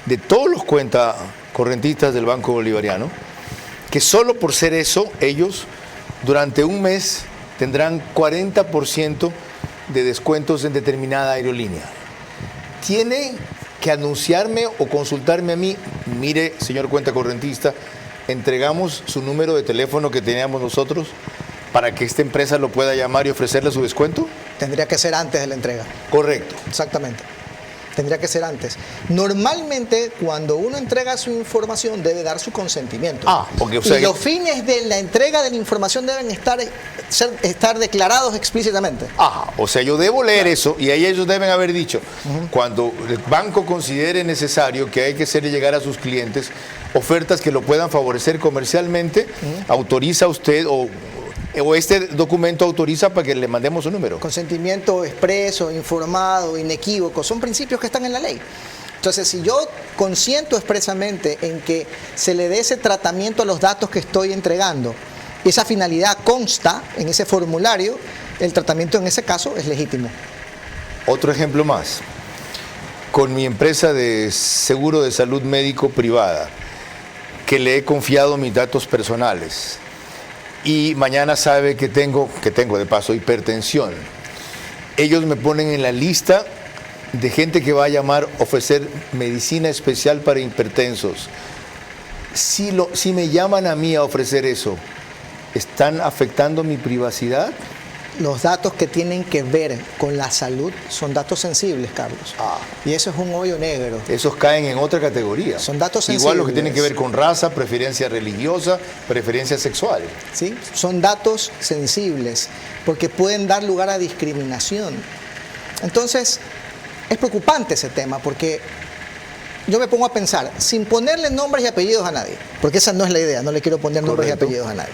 F: de todos los cuentas correntistas del Banco Bolivariano que solo por ser eso ellos durante un mes tendrán 40% de descuentos en determinada aerolínea. Tiene que anunciarme o consultarme a mí, mire, señor cuenta correntista, entregamos su número de teléfono que teníamos nosotros para que esta empresa lo pueda llamar y ofrecerle su descuento.
H: Tendría que ser antes de la entrega.
F: Correcto.
H: Exactamente. Tendría que ser antes. Normalmente, cuando uno entrega su información, debe dar su consentimiento.
F: Porque, o sea,
H: y los fines de la entrega de la información deben estar declarados explícitamente.
F: O sea, yo debo leer eso y ahí ellos deben haber dicho, cuando el banco considere necesario que hay que hacerle llegar a sus clientes ofertas que lo puedan favorecer comercialmente, autoriza usted o este documento autoriza para que le mandemos un número.
H: Consentimiento expreso, informado, inequívoco, son principios que están en la ley. Entonces, si yo consiento expresamente en que se le dé ese tratamiento a los datos que estoy entregando, y esa finalidad consta en ese formulario, el tratamiento en ese caso es legítimo.
F: Otro ejemplo más. Con mi empresa de seguro de salud médico privada, que le he confiado mis datos personales, y mañana sabe que tengo de paso hipertensión. Ellos me ponen en la lista de gente que va a llamar ofrecer medicina especial para hipertensos. Si me llaman a mí a ofrecer eso, ¿están afectando mi privacidad?
H: Los datos que tienen que ver con la salud son datos sensibles, Carlos. Y eso es un hoyo negro.
F: Esos caen en otra categoría.
H: Son datos sensibles.
F: Igual los que tienen que ver con raza, preferencia religiosa, preferencia sexual.
H: Sí, son datos sensibles porque pueden dar lugar a discriminación. Entonces, es preocupante ese tema porque yo me pongo a pensar, sin ponerle nombres y apellidos a nadie, porque esa no es la idea, no le quiero poner nombres y apellidos a nadie.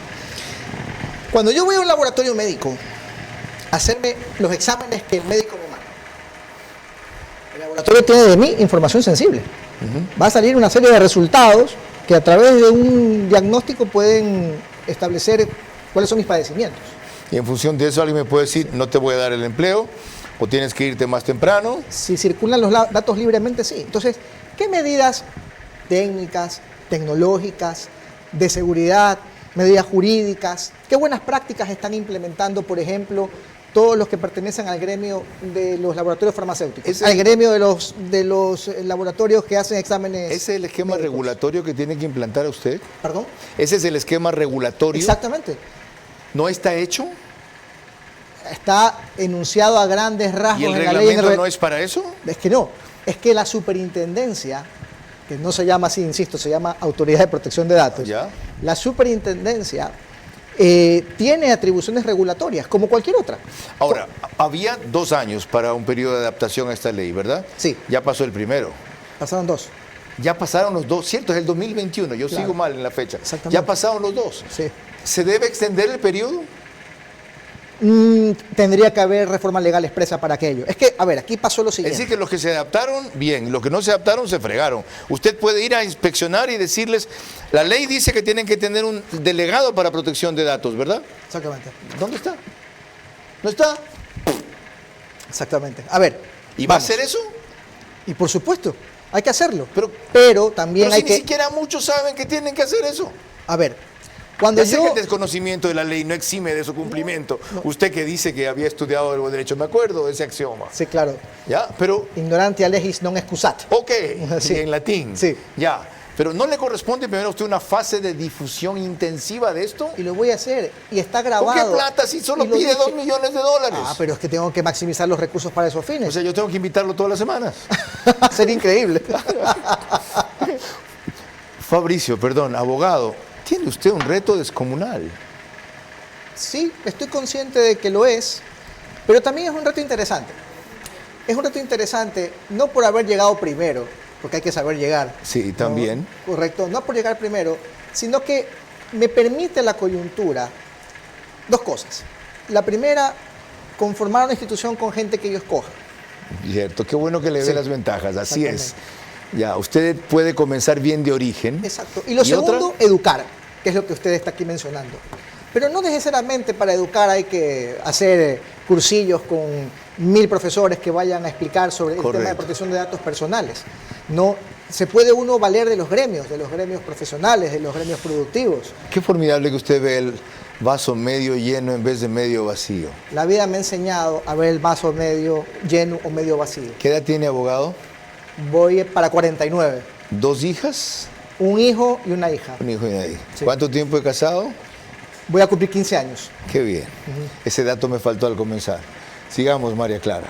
H: Cuando yo voy a un laboratorio médico, hacerme los exámenes que el médico me manda. El laboratorio tiene de mí información sensible. Va a salir una serie de resultados que a través de un diagnóstico pueden establecer cuáles son mis padecimientos.
F: Y en función de eso alguien me puede decir, no te voy a dar el empleo, o tienes que irte más temprano.
H: Si circulan los datos libremente, sí. Entonces, ¿qué medidas técnicas, tecnológicas, de seguridad, medidas jurídicas, qué buenas prácticas están implementando, por ejemplo, todos los que pertenecen al gremio de los laboratorios farmacéuticos, al gremio de los laboratorios que hacen exámenes?
F: ¿Ese es el esquema
H: médicos
F: regulatorio que tiene que implantar a usted?
H: ¿Perdón?
F: ¿Ese es el esquema regulatorio?
H: Exactamente.
F: ¿No está hecho?
H: Está enunciado a grandes rasgos
F: en la ley. ¿Y el reglamento no es para eso?
H: Es que no. Es que la superintendencia, que no se llama así, insisto, se llama Autoridad de Protección de Datos.
F: ¿Ya?
H: La superintendencia tiene atribuciones regulatorias, como cualquier otra.
F: Ahora, había 2 años para un periodo de adaptación a esta ley, ¿verdad?
H: Sí.
F: Ya pasó el primero.
H: Pasaron 2.
F: Ya pasaron los 2, cierto, es el 2021, yo sigo mal en la fecha.
H: Exactamente.
F: Ya pasaron los 2.
H: Sí.
F: ¿Se debe extender el periodo?
H: Tendría que haber reforma legal expresa para aquello. Es que, a ver, aquí pasó lo siguiente.
F: Es decir, que los que se adaptaron, bien, los que no se adaptaron, se fregaron. Usted puede ir a inspeccionar y decirles, la ley dice que tienen que tener un delegado para protección de datos, ¿verdad?
H: Exactamente.
F: ¿Dónde está? ¿No está?
H: Exactamente. A ver.
F: ¿Y va a hacer eso?
H: Y por supuesto, hay que hacerlo. Pero también
F: pero
H: hay
F: si
H: que...
F: ni siquiera muchos saben que tienen que hacer eso.
H: A ver. Cuando
F: ya sé que el desconocimiento de la ley no exime de su cumplimiento. No. Usted que dice que había estudiado el derecho, me acuerdo de ese axioma.
H: Sí, claro.
F: ¿Ya? Pero...
H: Ignorantia legis non excusat.
F: Ok,
H: sí.
F: En latín.
H: Sí.
F: Ya. Pero ¿no le corresponde primero a usted una fase de difusión intensiva de esto?
H: Y lo voy a hacer. Y está grabado.
F: ¿Con qué plata si solo pide $2 millones?
H: Pero es que tengo que maximizar los recursos para esos fines.
F: O sea, yo tengo que invitarlo todas las semanas.
H: Sería increíble.
F: Fabricio, perdón, abogado. Tiene usted un reto descomunal.
H: Sí, estoy consciente de que lo es, pero también es un reto interesante. Es un reto interesante no por haber llegado primero, porque hay que saber llegar.
J: Sí, también.
H: ¿No? Correcto, no por llegar primero, sino que me permite la coyuntura dos cosas. La primera, conformar una institución con gente que yo escoja.
J: Cierto, qué bueno que le dé las ventajas, así es. Ya, usted puede comenzar bien de origen.
H: Exacto. Y lo segundo, educar, que es lo que usted está aquí mencionando. Pero no necesariamente para educar hay que hacer cursillos con 1000 profesores que vayan a explicar sobre el tema de protección de datos personales. No, se puede uno valer de los gremios profesionales, de los gremios productivos.
J: Qué formidable que usted ve el vaso medio lleno en vez de medio vacío.
H: La vida me ha enseñado a ver el vaso medio lleno o medio vacío.
J: ¿Qué edad tiene, abogado?
H: Voy para 49.
J: ¿2 hijas?
H: Un hijo y una hija.
J: Un hijo y una hija. Sí. ¿Cuánto tiempo de casado?
H: Voy a cumplir 15 años.
J: Qué bien. Ese dato me faltó al comenzar. Sigamos, María Clara.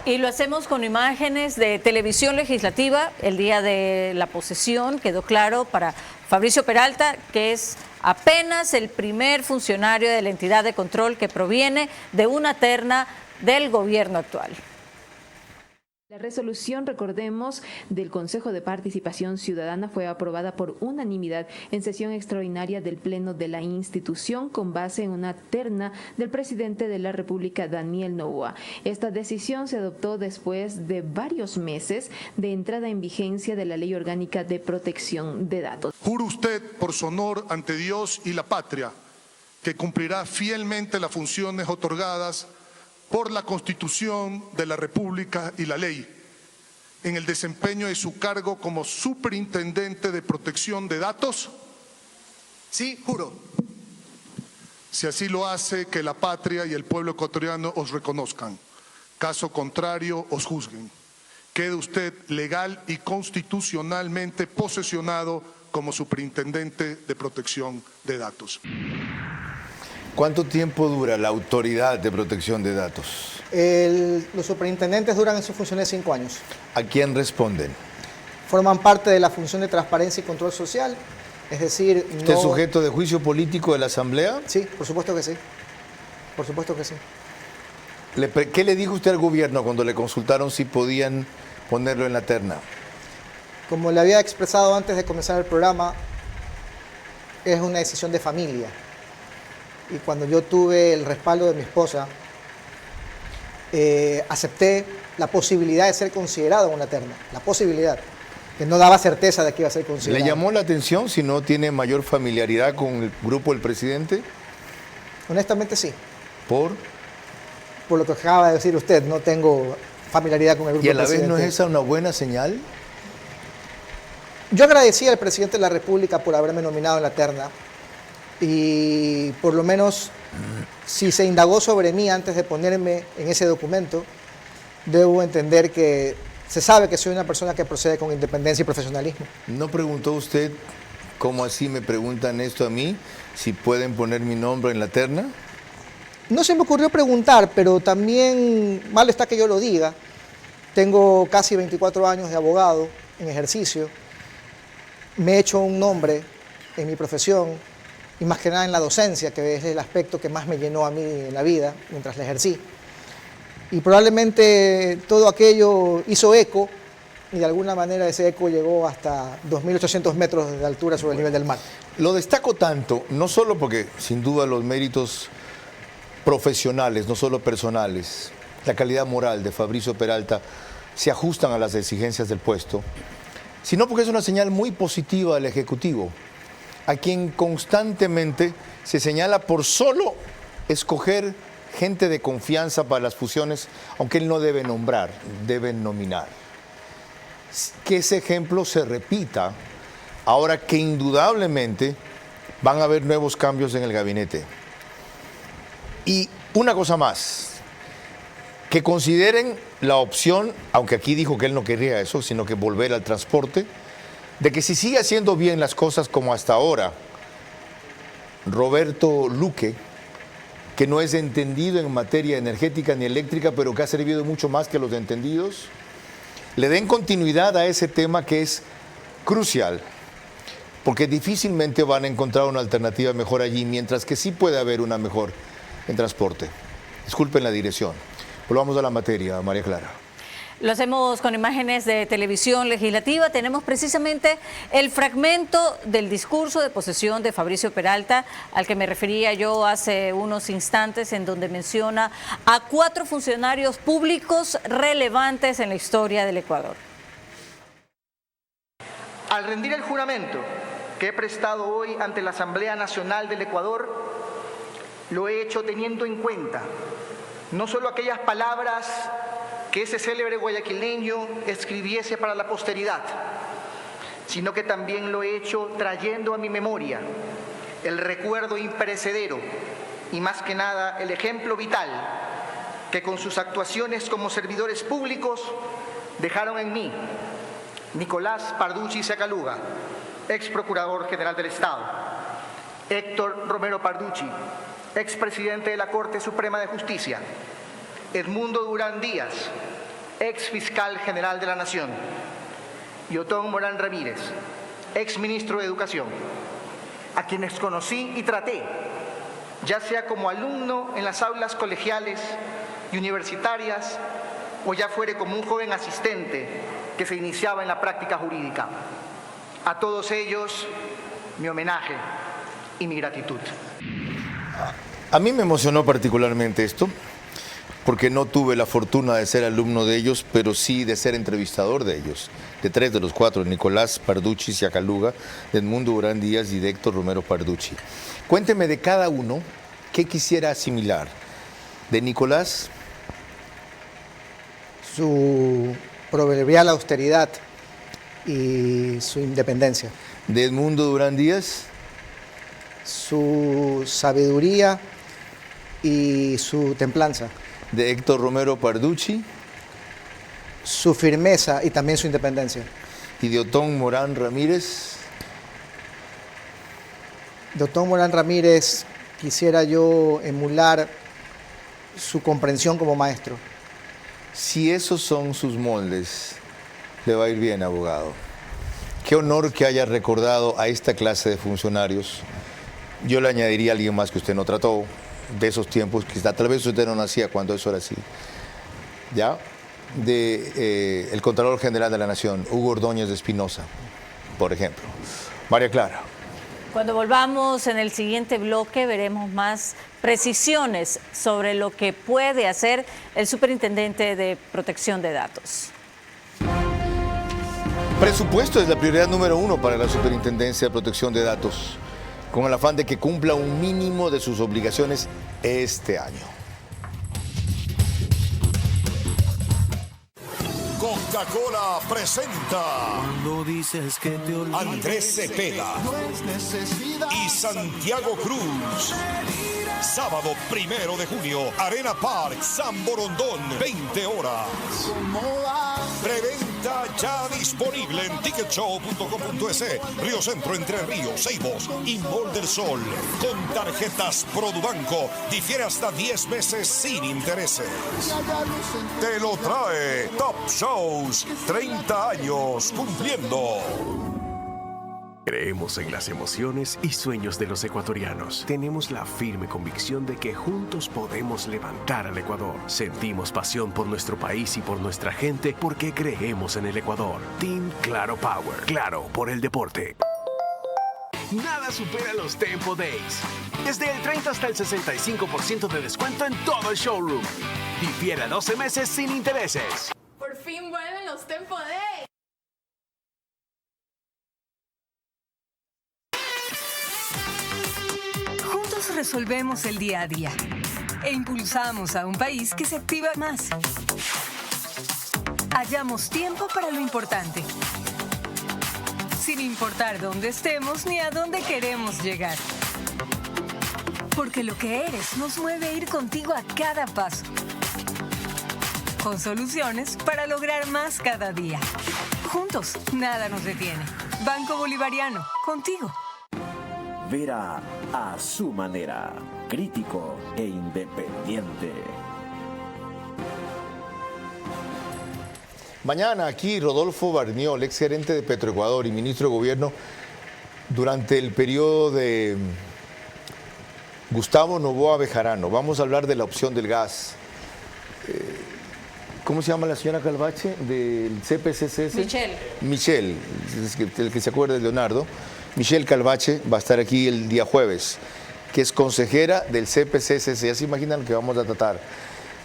G: Y lo hacemos con imágenes de televisión legislativa. El día de la posesión quedó claro para Fabricio Peralta que es apenas el primer funcionario de la entidad de control que proviene de una terna del gobierno actual.
L: La resolución, recordemos, del Consejo de Participación Ciudadana fue aprobada por unanimidad en sesión extraordinaria del Pleno de la institución con base en una terna del presidente de la República, Daniel Noboa. Esta decisión se adoptó después de varios meses de entrada en vigencia de la Ley Orgánica de Protección de Datos.
M: Juro usted por su honor ante Dios y la patria que cumplirá fielmente las funciones otorgadas por la Constitución de la República y la ley, en el desempeño de su cargo como Superintendente de Protección de Datos?
H: Sí, juro.
M: Si así lo hace, que la patria y el pueblo ecuatoriano os reconozcan. Caso contrario, os juzguen. Quede usted legal y constitucionalmente posesionado como Superintendente de Protección de Datos.
J: ¿Cuánto tiempo dura la Autoridad de Protección de Datos?
H: Los superintendentes duran en sus funciones 5 años.
J: ¿A quién responden?
H: Forman parte de la función de transparencia y control social, es decir...
J: ¿Usted es sujeto de juicio político de la Asamblea?
H: Sí, por supuesto que sí. Por supuesto que sí.
J: ¿Qué le dijo usted al gobierno cuando le consultaron si podían ponerlo en la terna?
H: Como le había expresado antes de comenzar el programa, es una decisión de familia. Y cuando yo tuve el respaldo de mi esposa, acepté la posibilidad de ser considerado en una terna. La posibilidad, que no daba certeza de que iba a ser considerado.
J: ¿Le llamó la atención si no tiene mayor familiaridad con el grupo del presidente?
H: Honestamente sí.
J: ¿Por?
H: Por lo que acaba de decir usted, no tengo familiaridad con el grupo del presidente.
J: ¿Y a la vez no es esa una buena señal?
H: Yo agradecí al presidente de la República por haberme nominado en la terna. Y por lo menos, si se indagó sobre mí antes de ponerme en ese documento, debo entender que se sabe que soy una persona que procede con independencia y profesionalismo.
J: ¿No preguntó usted, cómo así me preguntan esto a mí, si pueden poner mi nombre en la terna?
H: No se me ocurrió preguntar, pero también mal está que yo lo diga. Tengo casi 24 años de abogado en ejercicio. Me he hecho un nombre en mi profesión, y más que nada en la docencia, que es el aspecto que más me llenó a mí en la vida mientras la ejercí. Y probablemente todo aquello hizo eco, y de alguna manera ese eco llegó hasta 2.800 metros de altura sobre el nivel del mar.
J: Lo destaco tanto, no solo porque sin duda los méritos profesionales, no solo personales, la calidad moral de Fabricio Peralta se ajustan a las exigencias del puesto, sino porque es una señal muy positiva del Ejecutivo, a quien constantemente se señala por solo escoger gente de confianza para las fusiones, aunque él no debe nombrar, debe nominar. Que ese ejemplo se repita ahora que indudablemente van a haber nuevos cambios en el gabinete. Y una cosa más, que consideren la opción, aunque aquí dijo que él no quería eso, sino que volver al transporte, de que si sigue haciendo bien las cosas como hasta ahora, Roberto Luque, que no es entendido en materia energética ni eléctrica, pero que ha servido mucho más que los entendidos, le den continuidad a ese tema que es crucial, porque difícilmente van a encontrar una alternativa mejor allí, mientras que sí puede haber una mejor en transporte. Disculpen la dirección. Volvamos a la materia, María Clara.
G: Lo hacemos con imágenes de televisión legislativa. Tenemos precisamente el fragmento del discurso de posesión de Fabricio Peralta, al que me refería yo hace unos instantes, en donde menciona a 4 funcionarios públicos relevantes en la historia del Ecuador.
N: Al rendir el juramento que he prestado hoy ante la Asamblea Nacional del Ecuador, lo he hecho teniendo en cuenta no solo aquellas palabras que ese célebre guayaquileño escribiese para la posteridad, sino que también lo he hecho trayendo a mi memoria el recuerdo imperecedero y más que nada el ejemplo vital que con sus actuaciones como servidores públicos dejaron en mí Nicolás Parducci Siacaluga, ex Procurador General del Estado; Héctor Romero Parducci, ex presidente de la Corte Suprema de Justicia; Edmundo Durán Díaz, ex fiscal general de la Nación; y Otón Morán Ramírez, ex ministro de Educación, a quienes conocí y traté, ya sea como alumno en las aulas colegiales y universitarias, o ya fuere como un joven asistente que se iniciaba en la práctica jurídica. A todos ellos, mi homenaje y mi gratitud.
F: A mí me emocionó particularmente esto, porque no tuve la fortuna de ser alumno de ellos, pero sí de ser entrevistador de ellos, de 3 de los 4, Nicolás Parducci Siacaluga, de Edmundo Durán Díaz y de Héctor Romero Parducci. Cuénteme de cada uno qué quisiera asimilar. De Nicolás,
H: su proverbial austeridad y su independencia.
F: De Edmundo Durán Díaz,
H: su sabiduría y su templanza.
F: De Héctor Romero Parducci,
H: su firmeza y también su independencia.
F: Y de Otón Morán Ramírez.
H: De Otón Morán Ramírez quisiera yo emular su comprensión como maestro.
F: Si esos son sus moldes, le va a ir bien, abogado. Qué honor que haya recordado a esta clase de funcionarios. Yo le añadiría a alguien más que usted no trató, de esos tiempos, quizá tal vez usted no nacía cuando eso era así. ¿Ya? El Contralor General de la Nación, Hugo Ordóñez de Espinosa, por ejemplo. María Clara.
G: Cuando volvamos en el siguiente bloque veremos más precisiones sobre lo que puede hacer el Superintendente de Protección de Datos.
F: Presupuesto es la prioridad número 1 para la Superintendencia de Protección de Datos, con el afán de que cumpla un mínimo de sus obligaciones este año.
O: Coca-Cola presenta
P: Cuando dices que te olvides,
O: Andrés Cepeda y Santiago Cruz. Sábado 1 de junio, Arena Park, San Borondón, 20 horas. Preventa ya disponible en ticketshow.com.es, Río Centro, Entre Ríos, Ceibos y Mall del Sol. Con tarjetas Produbanco, difiere hasta 10 meses sin intereses. Te lo trae Top Shows, 30 años cumpliendo.
D: Creemos en las emociones y sueños de los ecuatorianos. Tenemos la firme convicción de que juntos podemos levantar al Ecuador. Sentimos pasión por nuestro país y por nuestra gente porque creemos en el Ecuador. Team Claro Power. Claro por el deporte. Nada supera los Tempo Days. Desde el 30 hasta el 65% de descuento en todo el showroom. Difiere a 12 meses sin intereses.
E: Por fin vuelven los Tempo Days.
B: Juntos resolvemos el día a día e impulsamos a un país que se activa más. Hallamos tiempo para lo importante, sin importar dónde estemos ni a dónde queremos llegar. Porque lo que eres nos mueve a ir contigo a cada paso, con soluciones para lograr más cada día. Juntos, nada nos detiene. Banco Bolivariano, contigo.
A: Vera a su manera, crítico e independiente.
F: Mañana aquí Rodolfo Barniol, ex gerente de Petroecuador y ministro de Gobierno durante el periodo de Gustavo Noboa Bejarano. Vamos a hablar de la opción del gas. ¿cómo se llama la señora Calvache del CPCCS? Michelle, el que se acuerda de Leonardo. Michelle Calvache va a estar aquí el día jueves, que es consejera del CPCCS. Ya se imaginan que vamos a tratar.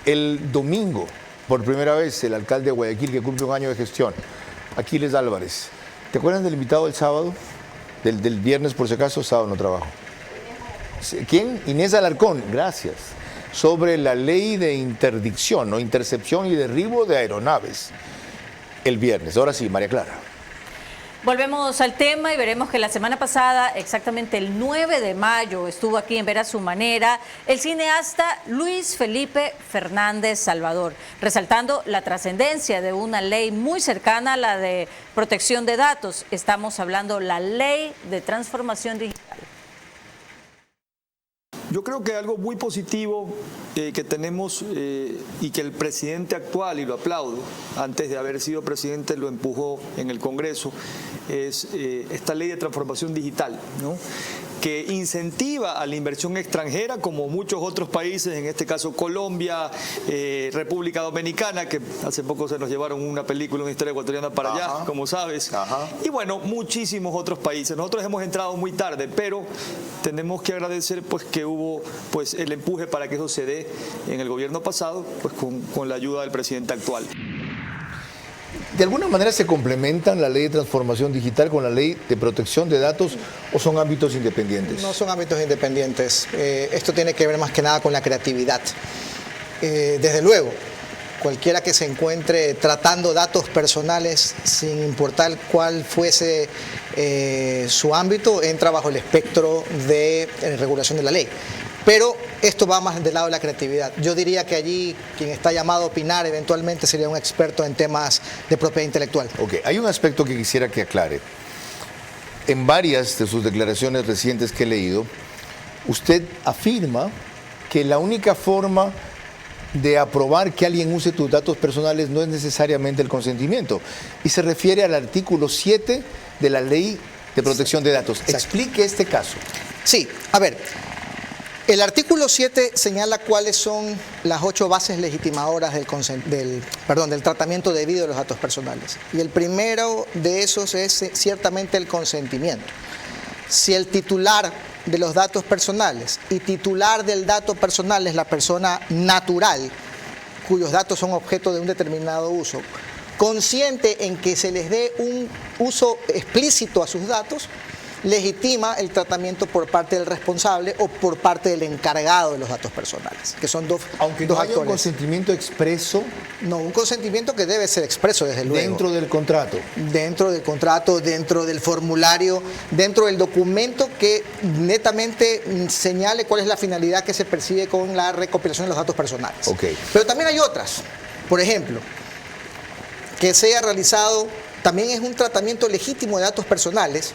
F: El domingo, por primera vez, el alcalde de Guayaquil, que cumple un año de gestión, Aquiles Álvarez. ¿Te acuerdas del invitado del sábado? Del viernes, por si acaso, sábado no trabajo. ¿Quién? Inés Alarcón, gracias. Sobre la ley de interdicción, o intercepción y derribo de aeronaves. El viernes. Ahora sí, María Clara.
G: Volvemos al tema y veremos que la semana pasada, exactamente el 9 de mayo, estuvo aquí en Ver a su manera el cineasta Luis Felipe Fernández Salvador, resaltando la trascendencia de una ley muy cercana a la de protección de datos. Estamos hablando la ley de transformación digital.
Q: Yo creo que algo muy positivo que tenemos y que el presidente actual, y lo aplaudo, antes de haber sido presidente lo empujó en el Congreso, es esta ley de transformación digital, ¿no? Que incentiva a la inversión extranjera, como muchos otros países, en este caso Colombia, República Dominicana, que hace poco se nos llevaron una película, una historia ecuatoriana para allá, como sabes, y bueno, muchísimos otros países. Nosotros hemos entrado muy tarde, pero tenemos que agradecer pues que hubo pues el empuje para que eso se dé en el gobierno pasado, pues con la ayuda del presidente actual.
F: ¿De alguna manera se complementan la ley de transformación digital con la ley de protección de datos o son ámbitos independientes?
H: No son ámbitos independientes. Esto tiene que ver más que nada con la creatividad. Desde luego, cualquiera que se encuentre tratando datos personales, sin importar cuál fuese su ámbito, entra bajo el espectro de regulación de la ley. Pero esto va más del lado de la creatividad. Yo diría que allí quien está llamado a opinar eventualmente sería un experto en temas de propiedad intelectual.
F: Ok, hay un aspecto que quisiera que aclare. En varias de sus declaraciones recientes que he leído, usted afirma que la única forma de aprobar que alguien use tus datos personales no es necesariamente el consentimiento. Y se refiere al artículo 7 de la Ley de Protección de Datos. Exacto. Explique este caso.
H: Sí, a ver. El artículo 7 señala cuáles son las 8 bases legitimadoras del tratamiento debido de los datos personales. Y el primero de esos es ciertamente el consentimiento. Si el titular de los datos personales y titular del dato personal es la persona natural, cuyos datos son objeto de un determinado uso, consciente en que se les dé un uso explícito a sus datos, legitima el tratamiento por parte del responsable o por parte del encargado de los datos personales, que son dos actores.
F: Aunque no haya un consentimiento expreso.
H: No, un consentimiento que debe ser expreso, desde luego.
F: Dentro del contrato.
H: Dentro del contrato, dentro del formulario, dentro del documento que netamente señale cuál es la finalidad que se persigue con la recopilación de los datos personales.
F: Okay.
H: Pero también hay otras. Por ejemplo, que sea realizado, también es un tratamiento legítimo de datos personales,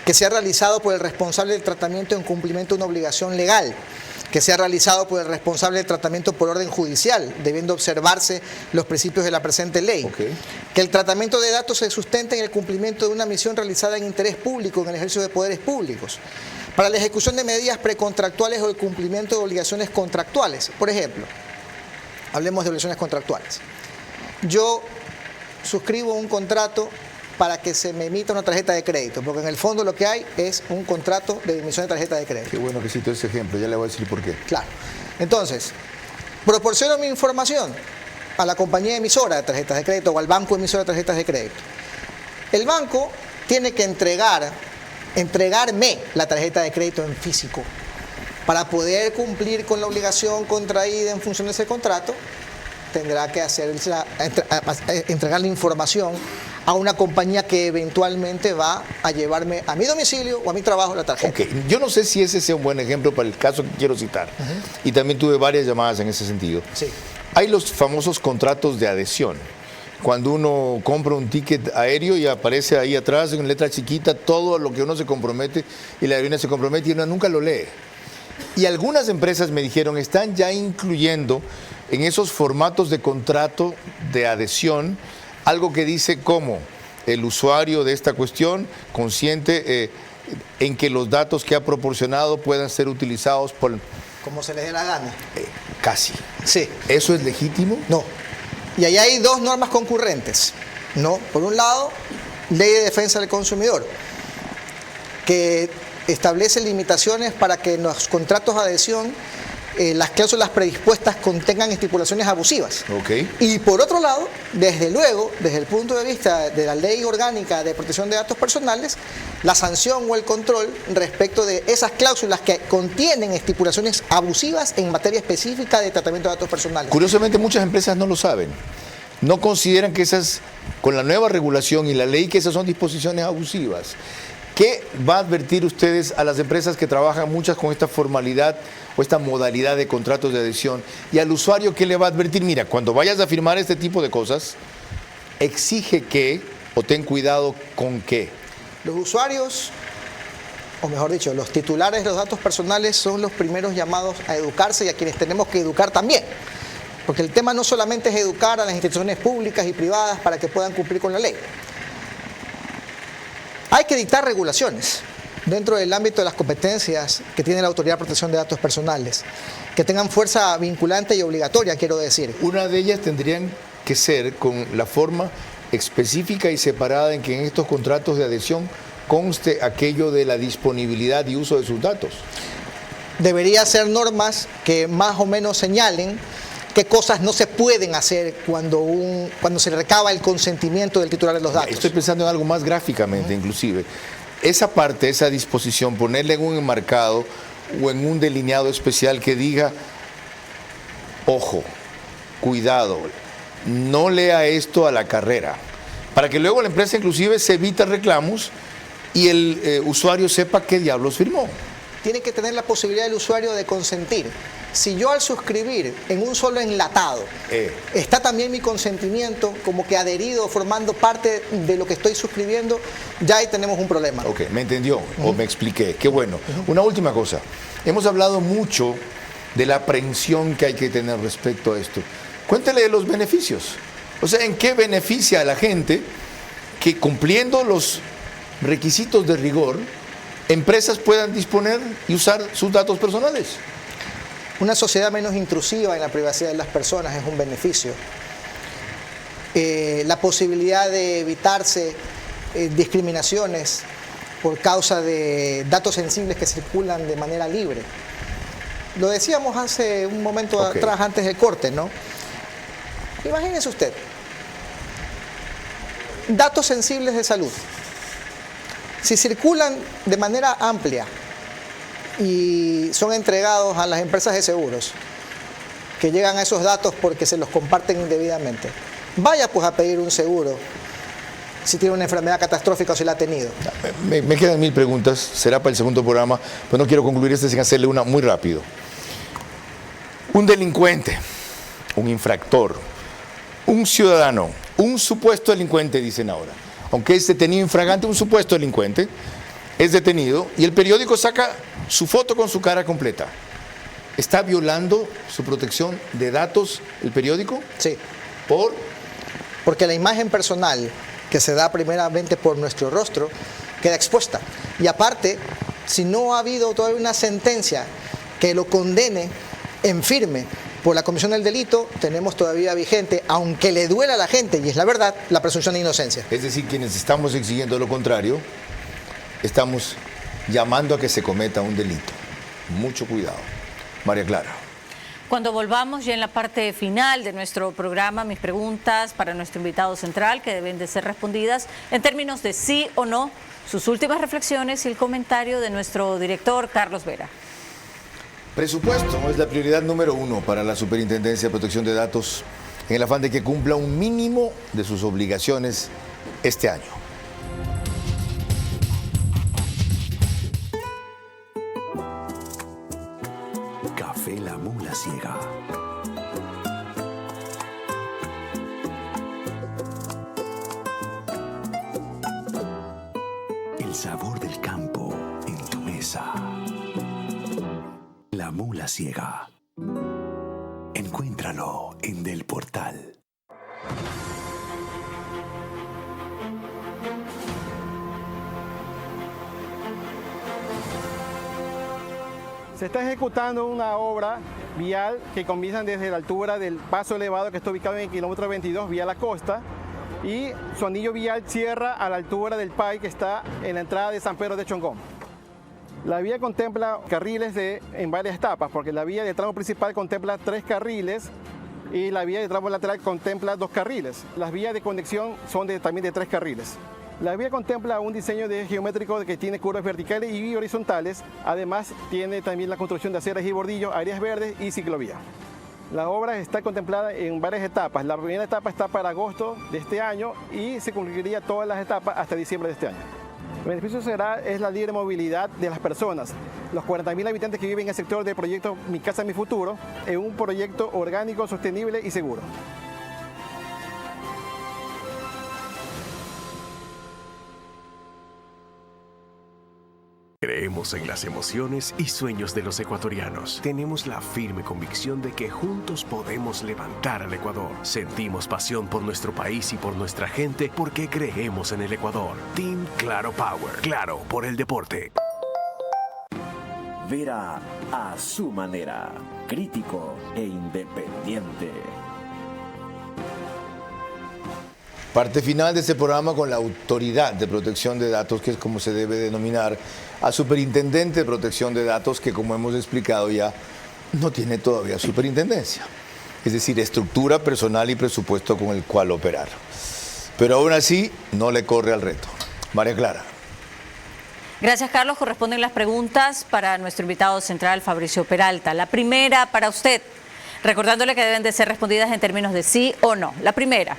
H: que sea realizado por el responsable del tratamiento en cumplimiento de una obligación legal, que sea realizado por el responsable del tratamiento por orden judicial, debiendo observarse los principios de la presente ley. Okay. Que el tratamiento de datos se sustente en el cumplimiento de una misión realizada en interés público, en el ejercicio de poderes públicos. Para la ejecución de medidas precontractuales o el cumplimiento de obligaciones contractuales. Por ejemplo, hablemos de obligaciones contractuales. Yo suscribo un contrato para que se me emita una tarjeta de crédito, porque en el fondo lo que hay es un contrato de emisión de tarjeta de crédito.
F: Qué bueno que cito ese ejemplo, ya le voy a decir por qué.
H: Claro. Entonces, proporciono mi información a la compañía emisora de tarjetas de crédito o al banco emisor de tarjetas de crédito. El banco tiene que entregarme la tarjeta de crédito en físico. Para poder cumplir con la obligación contraída en función de ese contrato, tendrá que entregar la información a una compañía que eventualmente va a llevarme a mi domicilio o a mi trabajo la tarjeta.
F: Okay. Yo no sé si ese sea un buen ejemplo para el caso que quiero citar. Y también tuve varias llamadas en ese sentido.
H: Sí.
F: Hay los famosos contratos de adhesión. Cuando uno compra un ticket aéreo y aparece ahí atrás en letra chiquita todo lo que uno se compromete y la aerolínea se compromete y uno nunca lo lee. Y algunas empresas me dijeron, están ya incluyendo en esos formatos de contrato de adhesión algo que dice cómo el usuario de esta cuestión consiente en que los datos que ha proporcionado puedan ser utilizados por...
H: Como se les dé la gana.
F: Casi.
H: Sí.
F: ¿Eso es legítimo?
H: No. Y ahí hay dos normas concurrentes, ¿no? Por un lado, Ley de Defensa del Consumidor, que establece limitaciones para que en los contratos de adhesión las cláusulas predispuestas contengan estipulaciones abusivas.
F: Okay.
H: Y por otro lado, desde luego, desde el punto de vista de la Ley Orgánica de Protección de Datos Personales, la sanción o el control respecto de esas cláusulas que contienen estipulaciones abusivas en materia específica de tratamiento de datos personales.
F: Curiosamente, muchas empresas no lo saben. No consideran que esas, con la nueva regulación y la ley, que esas son disposiciones abusivas. ¿Qué va a advertir ustedes a las empresas que trabajan muchas con esta formalidad o esta modalidad de contratos de adhesión? Y al usuario, ¿qué le va a advertir? Mira, cuando vayas a firmar este tipo de cosas, exige que, o ten cuidado con qué.
H: Los usuarios, o mejor dicho, los titulares de los datos personales son los primeros llamados a educarse y a quienes tenemos que educar también. Porque el tema no solamente es educar a las instituciones públicas y privadas para que puedan cumplir con la ley. Hay que dictar regulaciones dentro del ámbito de las competencias que tiene la Autoridad de Protección de Datos Personales, que tengan fuerza vinculante y obligatoria, quiero decir.
F: Una de ellas tendrían que ser con la forma específica y separada en que en estos contratos de adhesión conste aquello de la disponibilidad y uso de sus datos.
H: Debería ser normas que más o menos señalen qué cosas no se pueden hacer cuando se recaba el consentimiento del titular de los datos.
F: Estoy pensando en algo más gráficamente, inclusive. Esa parte, esa disposición, ponerle en un enmarcado o en un delineado especial que diga, ojo, cuidado, no lea esto a la carrera, para que luego la empresa inclusive se evite reclamos y el usuario sepa qué diablos firmó.
H: Tiene que tener la posibilidad el usuario de consentir. Si yo al suscribir en un solo enlatado está también mi consentimiento como que adherido, formando parte de lo que estoy suscribiendo, ya ahí tenemos un problema.
F: Ok, me entendió o me expliqué. Qué bueno. Una última cosa. Hemos hablado mucho de la aprehensión que hay que tener respecto a esto. Cuéntele de los beneficios. O sea, ¿en qué beneficia a la gente que cumpliendo los requisitos de rigor, empresas puedan disponer y usar sus datos personales?
H: Una sociedad menos intrusiva en la privacidad de las personas es un beneficio. La posibilidad de evitarse discriminaciones por causa de datos sensibles que circulan de manera libre. Lo decíamos hace un momento atrás, antes del corte, ¿no? Imagínese usted, datos sensibles de salud. Si circulan de manera amplia y son entregados a las empresas de seguros que llegan a esos datos porque se los comparten indebidamente, vaya pues a pedir un seguro si tiene una enfermedad catastrófica o si la ha tenido.
F: Me quedan 1000 preguntas, será para el segundo programa, pero no quiero concluir sin hacerle una muy rápido. Un delincuente, un infractor, un ciudadano, un supuesto delincuente, dicen ahora, aunque es detenido infragante, un supuesto delincuente, es detenido y el periódico saca su foto con su cara completa. ¿Está violando su protección de datos el periódico?
H: Sí.
F: Porque
H: la imagen personal que se da primeramente por nuestro rostro queda expuesta. Y aparte, si no ha habido todavía una sentencia que lo condene en firme por la comisión del delito, tenemos todavía vigente, aunque le duela a la gente, y es la verdad, la presunción de inocencia.
F: Es decir, quienes estamos exigiendo lo contrario, estamos llamando a que se cometa un delito. Mucho cuidado. María Clara.
G: Cuando volvamos ya en la parte final de nuestro programa, mis preguntas para nuestro invitado central que deben de ser respondidas en términos de sí o no, sus últimas reflexiones y el comentario de nuestro director Carlos Vera.
F: Presupuesto es la prioridad número 1 para la Superintendencia de Protección de Datos en el afán de que cumpla un mínimo de sus obligaciones este año.
A: Café La Mula Ciega. El sabor del campo en tu mesa. La Mula Ciega. Encuéntralo en Del Portal.
C: Se está ejecutando una obra vial que comienza desde la altura del paso elevado que está ubicado en el kilómetro 22 vía la costa y su anillo vial cierra a la altura del PAI que está en la entrada de San Pedro de Chongón. La vía contempla carriles en varias etapas, porque la vía de tramo principal contempla 3 carriles y la vía de tramo lateral contempla 2 carriles. Las vías de conexión son también de 3 carriles. La vía contempla un diseño geométrico que tiene curvas verticales y horizontales. Además, tiene también la construcción de aceras y bordillos, áreas verdes y ciclovía. La obra está contemplada en varias etapas. La primera etapa está para agosto de este año y se concluiría todas las etapas hasta diciembre de este año. El beneficio es la libre movilidad de las personas. Los 40.000 habitantes que viven en el sector del proyecto Mi Casa, Mi Futuro, es un proyecto orgánico, sostenible y seguro.
D: Creemos en las emociones y sueños de los ecuatorianos. Tenemos la firme convicción de que juntos podemos levantar al Ecuador. Sentimos pasión por nuestro país y por nuestra gente porque creemos en el Ecuador. Team Claro Power. Claro por el deporte.
A: Vera a su manera. Crítico e independiente.
F: Parte final de este programa con la Autoridad de Protección de Datos, que es como se debe denominar a Superintendente de Protección de Datos, que como hemos explicado ya, no tiene todavía superintendencia. Es decir, estructura, personal y presupuesto con el cual operar. Pero aún así, no le corre al reto. María Clara.
G: Gracias, Carlos. Corresponden las preguntas para nuestro invitado central, Fabricio Peralta. La primera para usted, recordándole que deben de ser respondidas en términos de sí o no. La primera.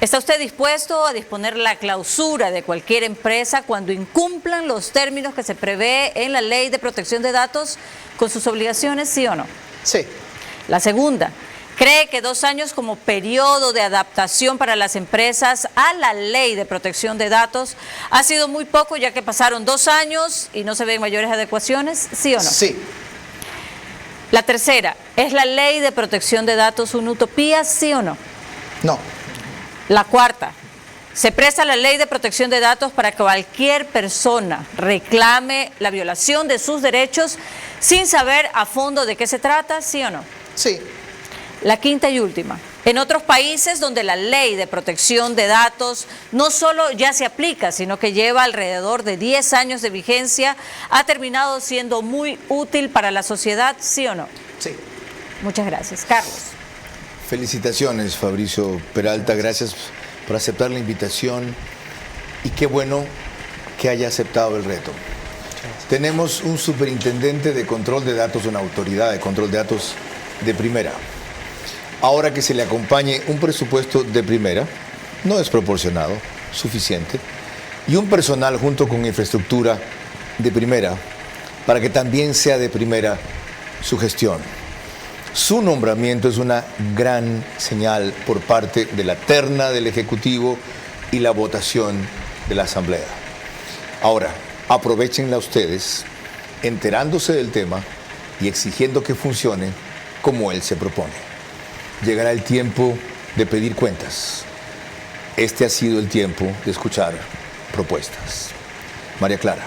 G: ¿Está usted dispuesto a disponer la clausura de cualquier empresa cuando incumplan los términos que se prevé en la Ley de Protección de Datos con sus obligaciones, sí o no?
H: Sí.
G: La segunda, ¿cree que 2 años como periodo de adaptación para las empresas a la Ley de Protección de Datos ha sido muy poco, ya que pasaron 2 años y no se ven mayores adecuaciones, sí o no?
H: Sí.
G: La tercera, ¿es la Ley de Protección de Datos una utopía, sí o no?
H: No.
G: La cuarta, ¿se presta la Ley de Protección de Datos para que cualquier persona reclame la violación de sus derechos sin saber a fondo de qué se trata, sí o no?
H: Sí.
G: La quinta y última, en otros países donde la Ley de Protección de Datos no solo ya se aplica, sino que lleva alrededor de 10 años de vigencia, ¿ha terminado siendo muy útil para la sociedad, sí o no?
H: Sí.
G: Muchas gracias. Carlos.
F: Felicitaciones, Fabricio Peralta, gracias por aceptar la invitación y qué bueno que haya aceptado el reto. Tenemos un superintendente de control de datos, una autoridad de control de datos de primera. Ahora que se le acompañe un presupuesto de primera, no desproporcionado, suficiente, y un personal junto con infraestructura de primera, para que también sea de primera su gestión. Su nombramiento es una gran señal por parte de la terna del Ejecutivo y la votación de la Asamblea. Ahora, aprovéchenla ustedes, enterándose del tema y exigiendo que funcione como él se propone. Llegará el tiempo de pedir cuentas. Este ha sido el tiempo de escuchar propuestas. María Clara.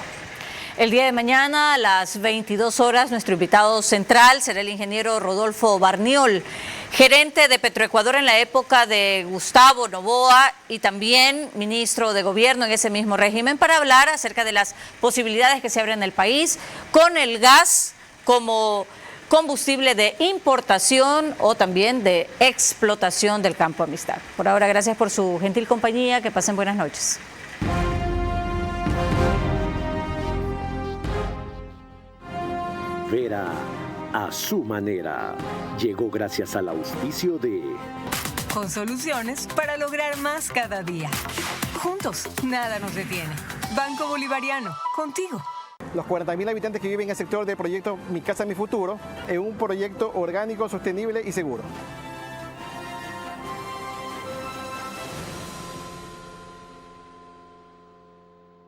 G: El día de mañana a las 22 horas nuestro invitado central será el ingeniero Rodolfo Barniol, gerente de Petroecuador en la época de Gustavo Noboa y también ministro de Gobierno en ese mismo régimen, para hablar acerca de las posibilidades que se abren en el país con el gas como combustible de importación o también de explotación del campo Amistad. Por ahora, gracias por su gentil compañía, que pasen buenas noches.
A: Vera a su manera. Llegó gracias al auspicio de...
B: Con soluciones para lograr más cada día. Juntos, nada nos detiene. Banco Bolivariano, contigo.
C: Los 40.000 habitantes que viven en el sector del proyecto Mi Casa, Mi Futuro es un proyecto orgánico, sostenible y seguro.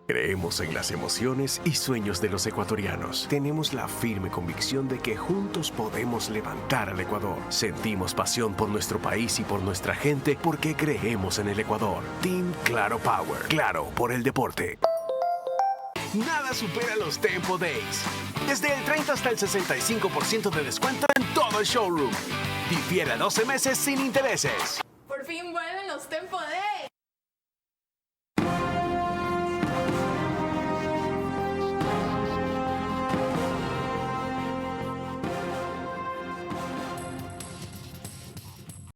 D: Creemos en las emociones y sueños de los ecuatorianos. Tenemos la firme convicción de que juntos podemos levantar al Ecuador. Sentimos pasión por nuestro país y por nuestra gente porque creemos en el Ecuador. Team Claro Power. Claro por el deporte. Nada supera los Tempo Days. Desde el 30 hasta el 65% de descuento en todo el showroom. Difiere a 12 meses sin intereses.
E: Por fin vuelven los Tempo Days.